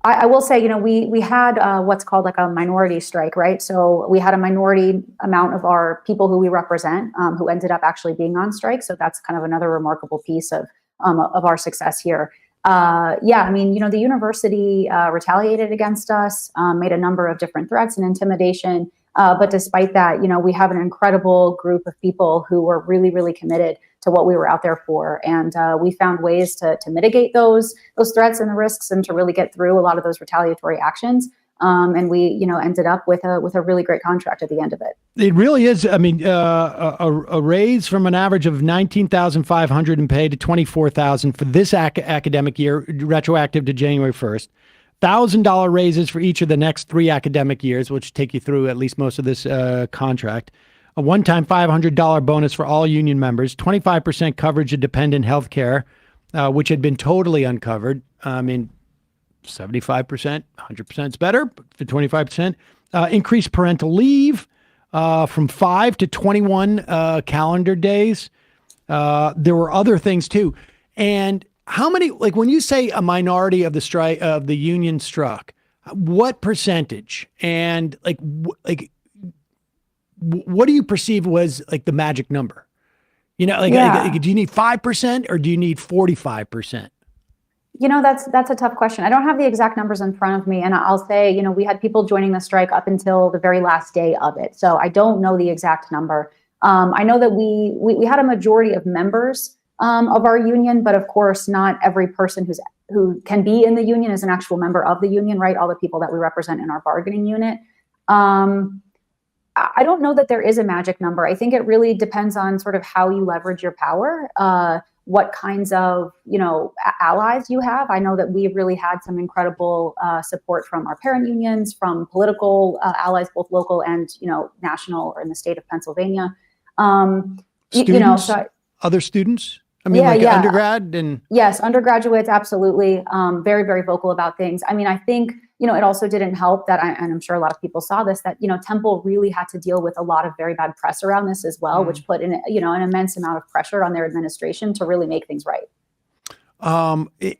I will say, we had what's called like a minority strike, right? So we had a minority amount of our people who we represent who ended up actually being on strike. So that's kind of another remarkable piece of our success here. The university retaliated against us, made a number of different threats and intimidation. But despite that, we have an incredible group of people who were really, really committed to what we were out there for. And we found ways to mitigate those threats and the risks and to really get through a lot of those retaliatory actions. And we, ended up with a really great contract at the end of it. It really is. A raise from an average of $19,500 in pay to $24,000 for this academic year, retroactive to January 1st. $1,000 raises for each of the next 3 academic years, which take you through at least most of this contract. a one-time $500 bonus for all union members, 25% coverage of dependent health care, which had been totally uncovered. 75%, 100% is better, but for 25%. Increased parental leave from 5 to 21 calendar days. There were other things too. And how many, like when you say a minority of the strike of the union struck, what percentage? And what do you perceive was like the magic number? Do you need 5% or do you need 45%? That's a tough question. I don't have the exact numbers in front of me. And I'll say, we had people joining the strike up until the very last day of it. So I don't know the exact number. I know that we had a majority of members of our union, but of course, not every person who can be in the union is an actual member of the union, right? All the people that we represent in our bargaining unit. I don't know that there is a magic number. I think it really depends on sort of how you leverage your power, what kinds of, allies you have. I know that we've really had some incredible support from our parent unions, from political allies, both local and, national, or in the state of Pennsylvania. Students, other students? Undergrad and... Yes, undergraduates, absolutely. Very, very vocal about things. I think, it also didn't help that, and I'm sure a lot of people saw this, that, Temple really had to deal with a lot of very bad press around this as well, which put in, an immense amount of pressure on their administration to really make things right.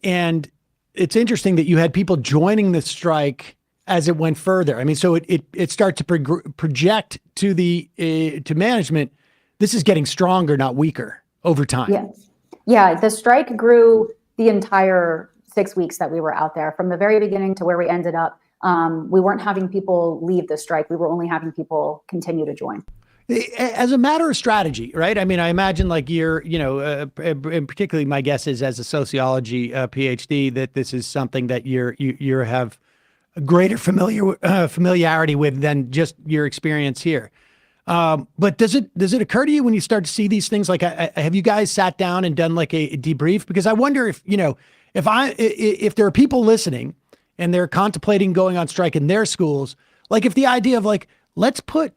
And it's interesting that you had people joining the strike as it went further. So it starts to project to to management. This is getting stronger, not weaker over time. Yes. Yeah, the strike grew the entire 6 weeks that we were out there, from the very beginning to where we ended up. We weren't having people leave the strike. We were only having people continue to join. As a matter of strategy, right? I imagine like you're, and particularly my guess is as a sociology PhD, that this is something that you have a greater familiarity with than just your experience here. But does it occur to you when you start to see these things? Like, have you guys sat down and done like a debrief? Because I wonder if, if there are people listening and they're contemplating going on strike in their schools, like if the idea of like, let's put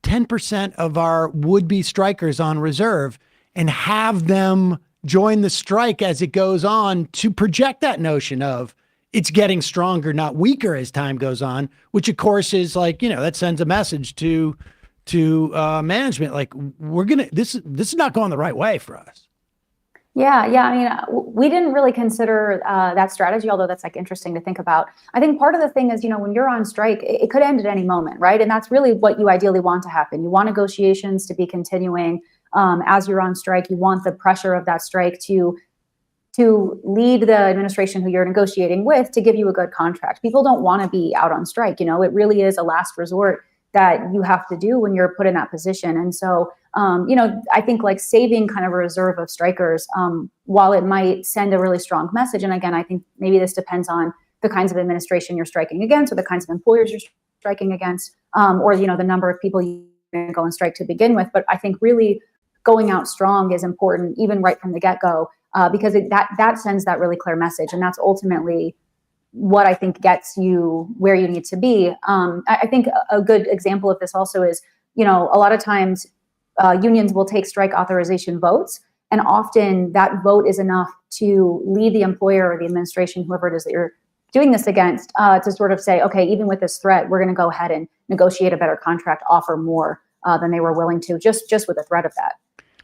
10% of our would-be strikers on reserve and have them join the strike as it goes on, to project that notion of it's getting stronger, not weaker as time goes on, which of course is like, that sends a message to management, like this is not going the right way for us. Yeah. We didn't really consider that strategy, although that's like interesting to think about. I think part of the thing is, when you're on strike, it could end at any moment, right? And that's really what you ideally want to happen. You want negotiations to be continuing as you're on strike. You want the pressure of that strike to lead the administration who you're negotiating with to give you a good contract. People don't want to be out on strike. It really is a last resort that you have to do when you're put in that position. And so, I think like saving kind of a reserve of strikers, while it might send a really strong message. And again, I think maybe this depends on the kinds of administration you're striking against, or the kinds of employers you're striking against, or, the number of people you go on strike to begin with. But I think really going out strong is important, even right from the get-go, because that sends that really clear message. And that's ultimately what I think gets you where you need to be. I think a good example of this also is, a lot of times unions will take strike authorization votes, and often that vote is enough to lead the employer or the administration, whoever it is that you're doing this against, to sort of say, okay, even with this threat, we're going to go ahead and negotiate a better contract, offer more than they were willing to, just with the threat of that.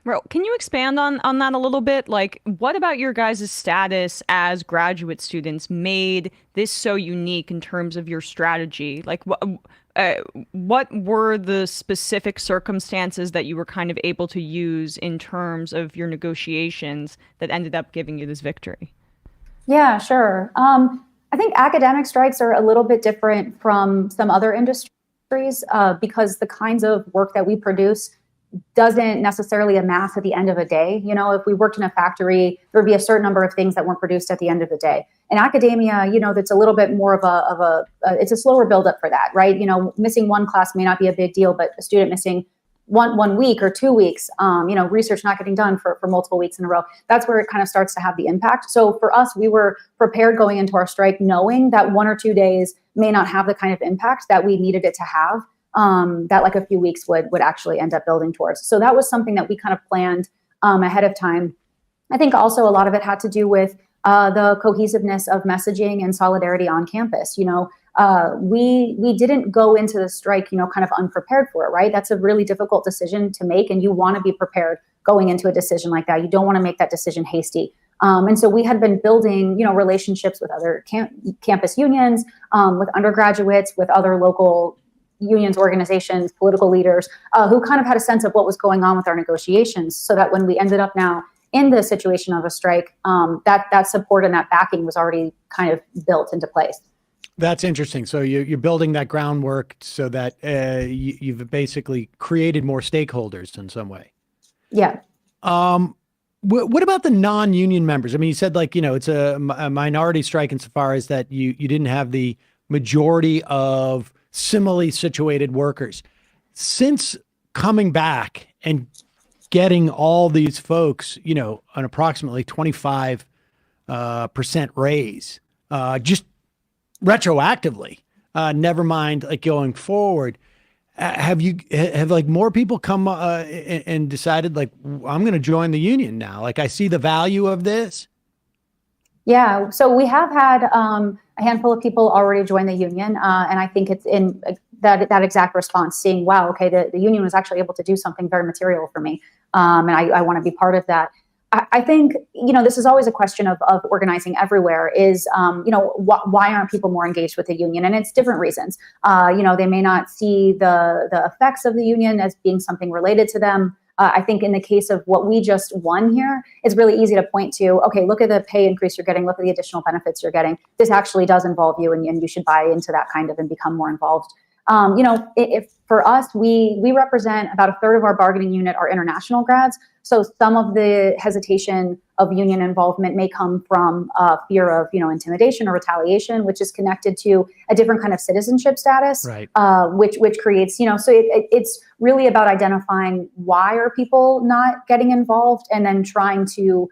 Well, can you expand on that a little bit? Like, what about your guys' status as graduate students made this so unique in terms of your strategy? Like, what were the specific circumstances that you were kind of able to use in terms of your negotiations that ended up giving you this victory? Yeah, sure. I think academic strikes are a little bit different from some other industries because the kinds of work that we produce doesn't necessarily amass at the end of a day. If we worked in a factory, there would be a certain number of things that weren't produced at the end of the day. In academia, that's a little bit more of it's a slower buildup for that, right? Missing one class may not be a big deal, but a student missing one week or 2 weeks, research not getting done for multiple weeks in a row, that's where it kind of starts to have the impact. So for us, we were prepared going into our strike, knowing that 1 or 2 days may not have the kind of impact that we needed it to have. that like a few weeks would actually end up building towards. So that was something that we kind of planned ahead of time. I think also a lot of it had to do with the cohesiveness of messaging and solidarity on campus. We didn't go into the strike, kind of unprepared for it, right? That's a really difficult decision to make, and you want to be prepared going into a decision like that. You don't want to make that decision hasty. And so we had been building, relationships with other campus unions, with undergraduates, with other local unions, organizations, political leaders, who kind of had a sense of what was going on with our negotiations, so that when we ended up now in the situation of a strike, that support and that backing was already kind of built into place. That's interesting. So you're building that groundwork so that you've basically created more stakeholders in some way. Yeah. What about the non-union members? I mean, you said it's a minority strike insofar as that you didn't have the majority of similarly situated workers. Since coming back and getting all these folks, an approximately 25% raise, just retroactively, never mind going forward. Have more people come and decided I'm going to join the union now? I see the value of this. Yeah. So we have had a handful of people already join the union. And I think it's in that exact response, seeing, wow, okay, the union was actually able to do something very material for me. And I want to be part of that. I think, this is always a question of organizing everywhere is, why aren't people more engaged with the union? And it's different reasons. They may not see the effects of the union as being something related to them. I think in the case of what we just won here, it's really easy to point to, okay, look at the pay increase you're getting, look at the additional benefits you're getting. This actually does involve you, and you should buy into that kind of and become more involved. If for us, we represent about a third of our bargaining unit are international grads. So some of the hesitation of union involvement may come from fear of, intimidation or retaliation, which is connected to a different kind of citizenship status, right. Which creates, so it's really about identifying why are people not getting involved, and then trying to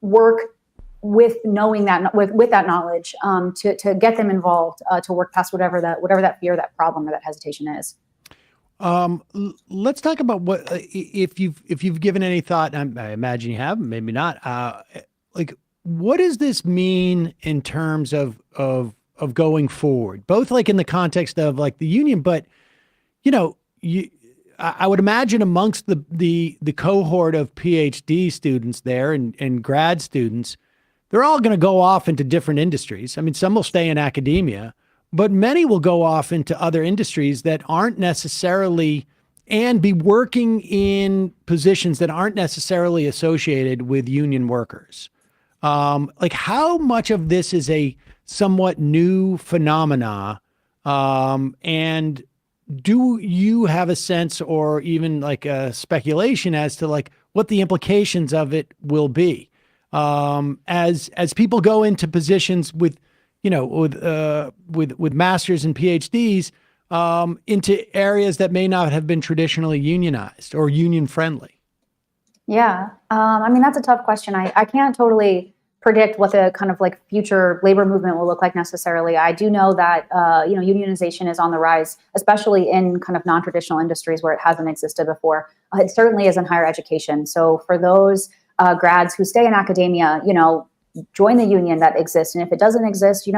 work with knowing that, with that knowledge, to get them involved, to work past whatever that fear, that problem, or that hesitation is. Let's talk about what, if you've given any thought, I imagine you have, maybe not, what does this mean in terms of going forward, both in the context of the union, but, I would imagine amongst the cohort of PhD students there and grad students, they're all going to go off into different industries. I mean, some will stay in academia, but many will go off into other industries that aren't necessarily, and be working in positions that aren't necessarily associated with union workers. How much of this is a somewhat new phenomena? And do you have a sense, or even a speculation as to what the implications of it will be? As people go into positions with masters and PhDs, into areas that may not have been traditionally unionized or union friendly? Yeah. That's a tough question. I can't totally predict what the kind of future labor movement will look like necessarily. I do know that, unionization is on the rise, especially in kind of non-traditional industries where it hasn't existed before. It certainly is in higher education. So for those grads who stay in academia, join the union that exists. And if it doesn't exist,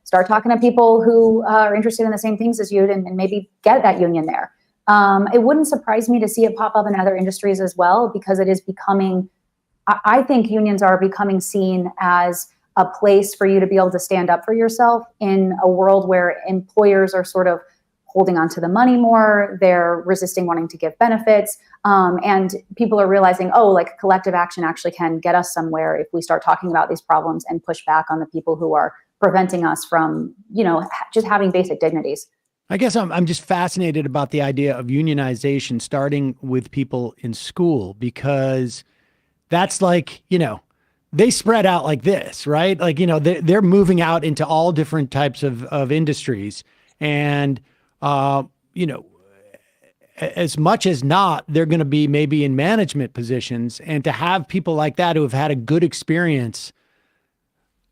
start talking to people who are interested in the same things as you, and maybe get that union there. It wouldn't surprise me to see it pop up in other industries as well, because it is becoming, I think unions are becoming seen as a place for you to be able to stand up for yourself in a world where employers are sort of holding on to the money more, they're resisting wanting to give benefits, and people are realizing, collective action actually can get us somewhere if we start talking about these problems and push back on the people who are preventing us from, just having basic dignities. I guess I'm just fascinated about the idea of unionization starting with people in school, because that's they spread out like this, right? They're moving out into all different types of industries, and as much as not, they're going to be maybe in management positions, and to have people like that who have had a good experience,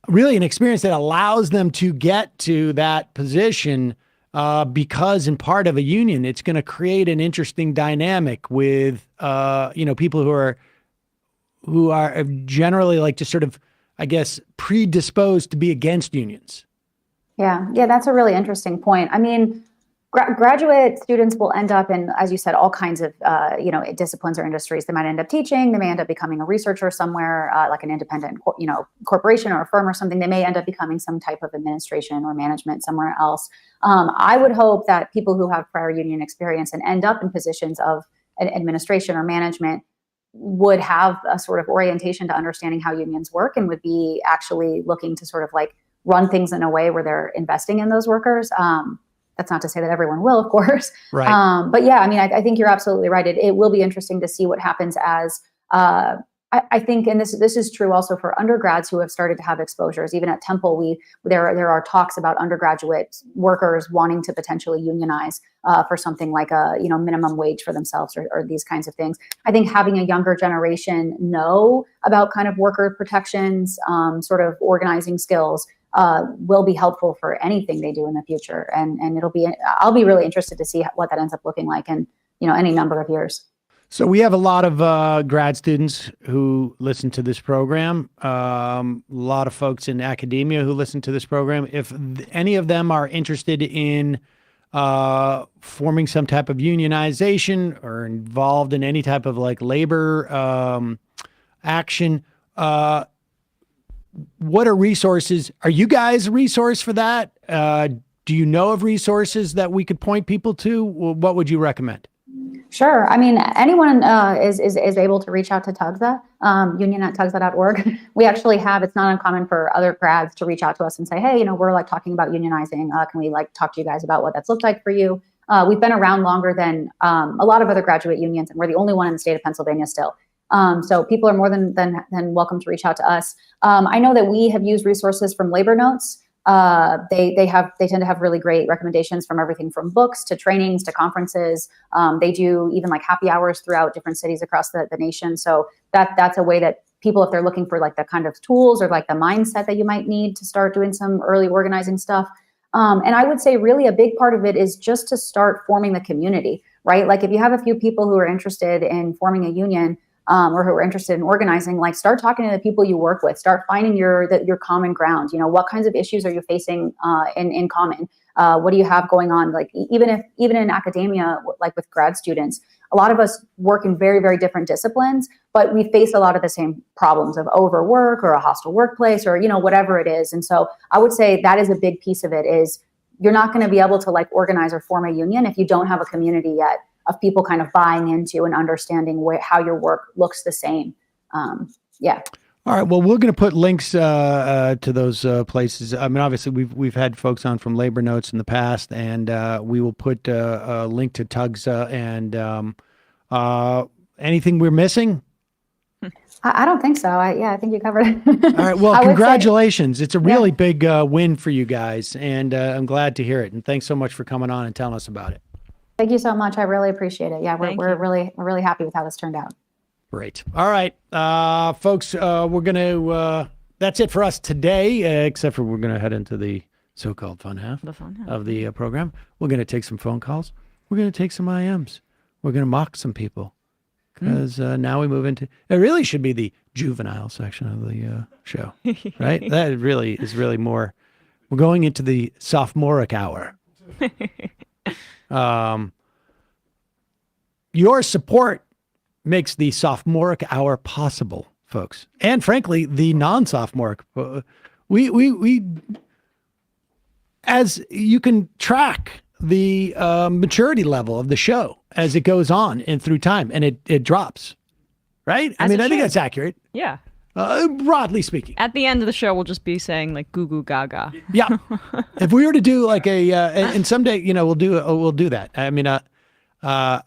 really an experience that allows them to get to that position, because in part of a union, it's going to create an interesting dynamic with, people who are generally like just sort of, I guess, predisposed to be against unions. Yeah, that's a really interesting point. I mean, graduate students will end up in, as you said, all kinds of, disciplines or industries. They might end up teaching. They may end up becoming a researcher somewhere, like an independent, corporation or a firm or something. They may end up becoming some type of administration or management somewhere else. I would hope that people who have prior union experience and end up in positions of administration or management would have a sort of orientation to understanding how unions work and would be actually looking to sort of like run things in a way where they're investing in those workers. That's not to say that everyone will, of course. Right. But yeah, I mean, I think you're absolutely right. It will be interesting to see what happens as, I think, and this is true also for undergrads who have started to have exposures. Even at Temple, there are talks about undergraduate workers wanting to potentially unionize for something like a minimum wage for themselves or these kinds of things. I think having a younger generation know about kind of worker protections, sort of organizing skills, will be helpful for anything they do in the future. And I'll be really interested to see what that ends up looking like in, any number of years. So we have a lot of grad students who listen to this program, a lot of folks in academia who listen to this program. If any of them are interested in forming some type of unionization or involved in any type of like labor action, what are resources? Are you guys a resource for that? Do you know of resources that we could point people to? What would you recommend? Sure. I mean, anyone is able to reach out to TUGSA, union@tugsa.org. We actually have, it's not uncommon for other grads to reach out to us and say, hey, we're like talking about unionizing. Can we like talk to you guys about what that's looked like for you? We've been around longer than a lot of other graduate unions, and we're the only one in the state of Pennsylvania still. So people are more than welcome to reach out to us. I know that we have used resources from Labor Notes. They tend to have really great recommendations from everything from books to trainings to conferences. They do even like happy hours throughout different cities across the nation. So that's a way that people, if they're looking for like the kind of tools or like the mindset that you might need to start doing some early organizing stuff. And I would say really a big part of it is just to start forming the community, right? Like if you have a few people who are interested in forming a union, or who are interested in organizing, like start talking to the people you work with, start finding your common ground. What kinds of issues are you facing in common? What do you have going on? Like even in academia, like with grad students, a lot of us work in very, very different disciplines, but we face a lot of the same problems of overwork or a hostile workplace or, whatever it is. And so I would say that is a big piece of it is you're not going to be able to like organize or form a union if you don't have a community yet of people kind of buying into and understanding how your work looks the same. Yeah. All right. Well, we're going to put links to those places. I mean, obviously, we've had folks on from Labor Notes in the past, and we will put a link to TUGSA and anything we're missing. I don't think so. I think you covered it. All right. Well, congratulations. It's a really big win for you guys, and I'm glad to hear it. And thanks so much for coming on and telling us about it. Thank you so much. I really appreciate it. Yeah, we're really happy with how this turned out. Great. All right, folks, we're going to, that's it for us today, except for we're going to head into the so-called fun half of the program. We're going to take some phone calls. We're going to take some IMs. We're going to mock some people because now we move into, it really should be the juvenile section of the show, right? That really is really more, we're going into the sophomoric hour. Your support makes the sophomoric hour possible, folks. And frankly, the non-sophomoric, we as you can track the maturity level of the show as it goes on and through time, and it drops, right? I think that's accurate. Yeah. Broadly speaking. At the end of the show, we'll just be saying like goo goo gaga. Yeah. If we were to do like and someday, we'll do that. I mean, I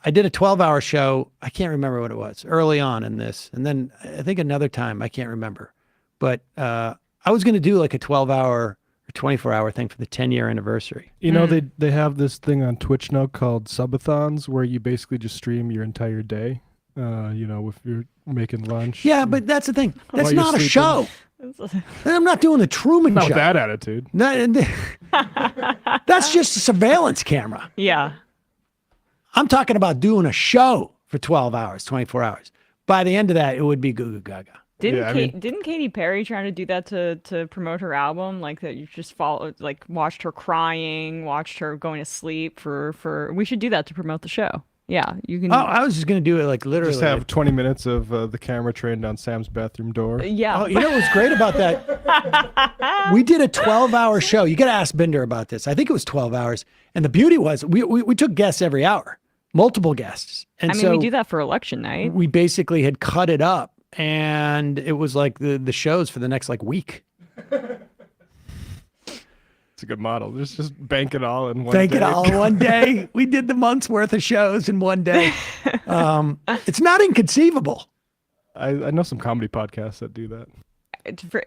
did a 12-hour show. I can't remember what it was early on in this. And then I think another time, I can't remember, but I was going to do like a 12-hour or 24-hour thing for the 10-year anniversary. They have this thing on Twitch now called subathons where you basically just stream your entire day. If you're making lunch. Yeah, but that's the thing. That's not a show. I'm not doing the Truman Not Show. with that attitude. That's just a surveillance camera. Yeah. I'm talking about doing a show for 12 hours, 24 hours. By the end of that, it would be goo goo gaga. Didn't Katy Perry try to do that to promote her album? Like that you just watched her crying, watched her going to sleep for we should do that to promote the show. Yeah, you can. Oh, I was just going to do it like literally. Just have 20 minutes of the camera trained on Sam's bathroom door. Yeah. Oh, you know what was great about that? We did a 12-hour show. You got to ask Binder about this. I think it was 12 hours. And the beauty was we took guests every hour, multiple guests. And we do that for election night. We basically had cut it up, and it was like the shows for the next week. It's a good model. Just bank it all in one Bank day. it all in one day. We did the month's worth of shows in one day. It's not inconceivable. I know some comedy podcasts that do that.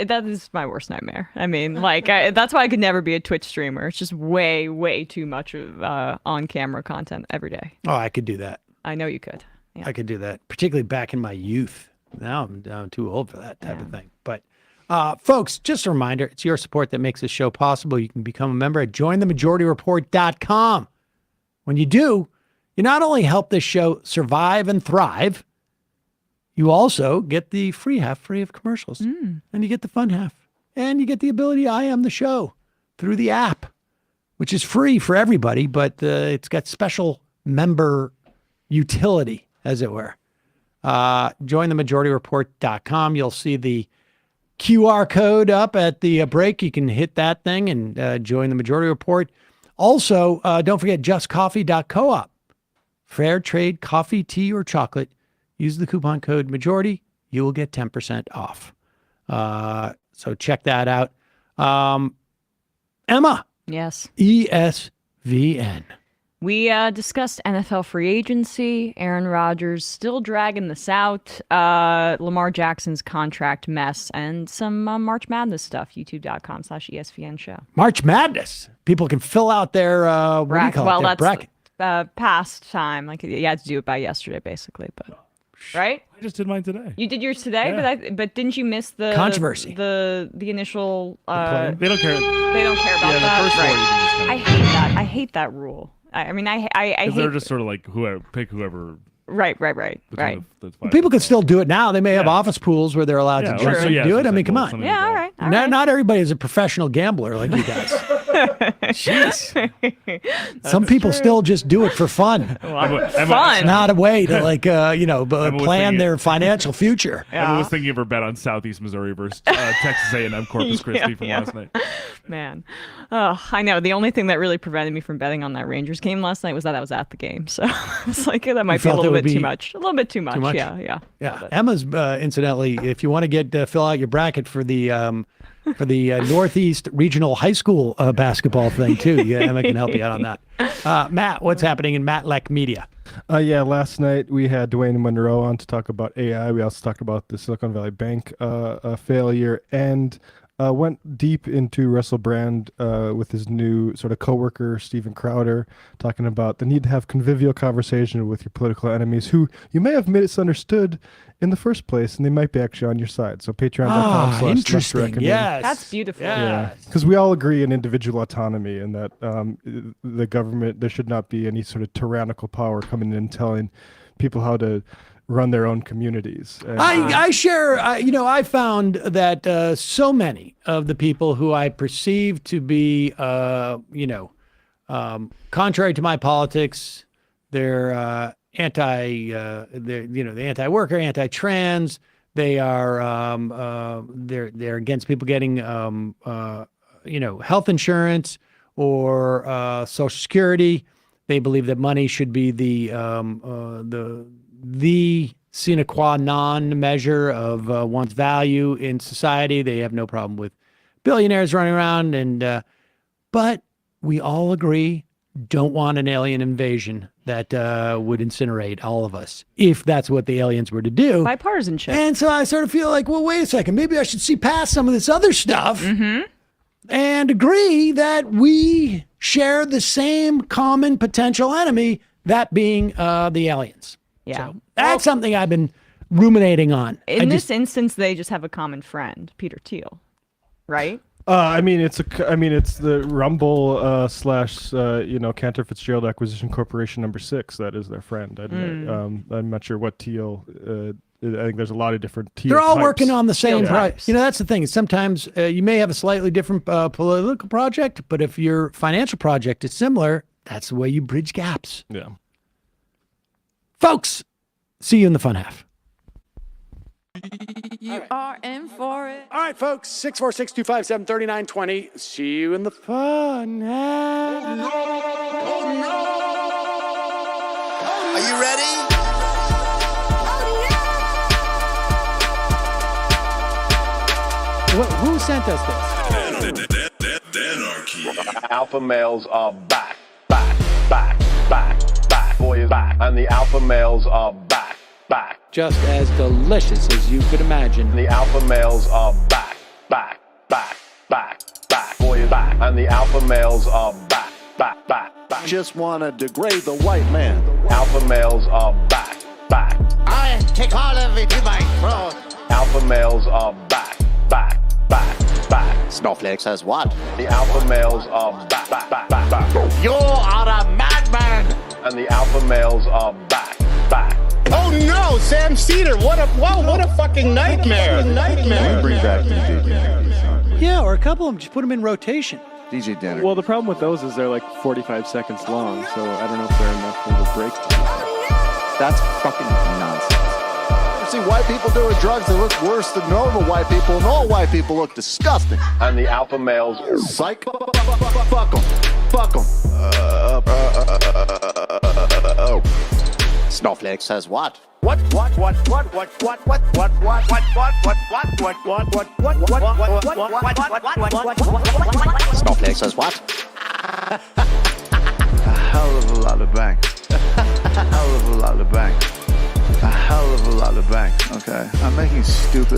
That is my worst nightmare. I mean, that's why I could never be a Twitch streamer. It's just way, way too much of on-camera content every day. Oh, I could do that. I know you could. Yeah. I could do that, particularly back in my youth. Now I'm too old for that type of thing. But folks, just a reminder, it's your support that makes this show possible. You can become a member at jointhemajority.report.com. When you do, you not only help this show survive and thrive, you also get the free half free of commercials. And you get the fun half. And you get the ability to IM the show through the app, which is free for everybody, but it's got special member utility, as it were. Jointhemajorityreport.com. You'll see the QR code up at the break. You can hit that thing and join the Majority Report. Also, don't forget justcoffee.coop. Fair trade coffee, tea, or chocolate. Use the coupon code MAJORITY. You will get 10% off. So check that out. Emma. Yes. ESVN. We discussed NFL free agency, Aaron Rodgers still dragging this out, Lamar Jackson's contract mess, and some March Madness stuff, youtube.com/ESPN show. March Madness. People can fill out their bracket. Bracket. Past time. You had to do it by yesterday, basically, but right? I just did mine today. You did yours today, Yeah. but didn't you miss the controversy? The initial. They don't care. They don't care about that. The first right. four you can just I hate that. I hate that rule. I hate. They're just sort of like pick whoever. Right. People can still do it now. They may have office pools where they're allowed to just do it. I mean, come on. Yeah, all right. Not everybody is a professional gambler like you guys. Jeez. Some people still just do it for fun. Fun. It's not a way to plan their financial future. I was thinking of her bet on Southeast Missouri versus Texas A&M Corpus Christi from last night. Man, I know. The only thing that really prevented me from betting on that Rangers game last night was that I was at the game. So it's like that might be a little bit too much. A little bit too much. Yeah. Emma's incidentally, if you want to fill out your bracket for the Northeast Regional High School basketball thing too, Emma can help you out on that. Matt, what's happening in Matlack Media? Last night we had Dwayne Monroe on to talk about AI. We also talked about the Silicon Valley Bank failure and went deep into Russell Brand with his new sort of coworker, Steven Crowder, talking about the need to have convivial conversation with your political enemies who you may have misunderstood in the first place, and they might be actually on your side. So patreon.com/. Interesting. Yes. That's beautiful. Yeah. Because we all agree in individual autonomy and that the government, there should not be any sort of tyrannical power coming in and telling people how to run their own communities. And, I share, I found that so many of the people who I perceive to be, contrary to my politics, they're they're anti-worker, anti-trans. They are, they're against people getting, health insurance or Social Security. They believe that money should be the sine qua non measure of one's value in society. They have no problem with billionaires running around, but we all agree, don't want an alien invasion that would incinerate all of us if that's what the aliens were to do. Bipartisanship. And so I sort of feel like, well, wait a second, maybe I should see past some of this other stuff and agree that we share the same common potential enemy, that being the aliens. Yeah. So that's something I've been ruminating on. In this instance, they just have a common friend, Peter Thiel, right? I mean, it's the Rumble slash Cantor Fitzgerald Acquisition Corporation number 6. That is their friend. I'm not sure what Thiel. I think there's a lot of different Thiel. They're all types. working on the same types. project. That's the thing. Sometimes you may have a slightly different political project, but if your financial project is similar, that's the way you bridge gaps. Yeah. Folks, see you in the fun half. You are in for it. All right, folks, 646-257-3920. See you in the fun half. Are you ready? Who sent us this? Alpha males are back. Boy is back. And the alpha males are back. Just as delicious as you could imagine. The alpha males are back. Boy is back. And the alpha males are back. Just want to degrade the white man. Alpha males are back. I take all of it to my throat. Alpha males are back. Snowflake says what? The alpha males are back. You are a madman. And the alpha males are back. Oh no, Sam Seder! What a fucking nightmare! Bring back DJ Danner. Yeah, or a couple of them, just put them in rotation. DJ Danner. Well, the problem with those is they're like 45 seconds long, so I don't know if they're enough of a break. That's fucking nonsense. You see white people doing drugs that look worse than normal white people, and all white people look disgusting. And the alpha males Psych. Fuck them. Snowflake says what? Snowflake says what? A hell of a lot of bank. A hell of a lot of bank. Okay, I'm making stupid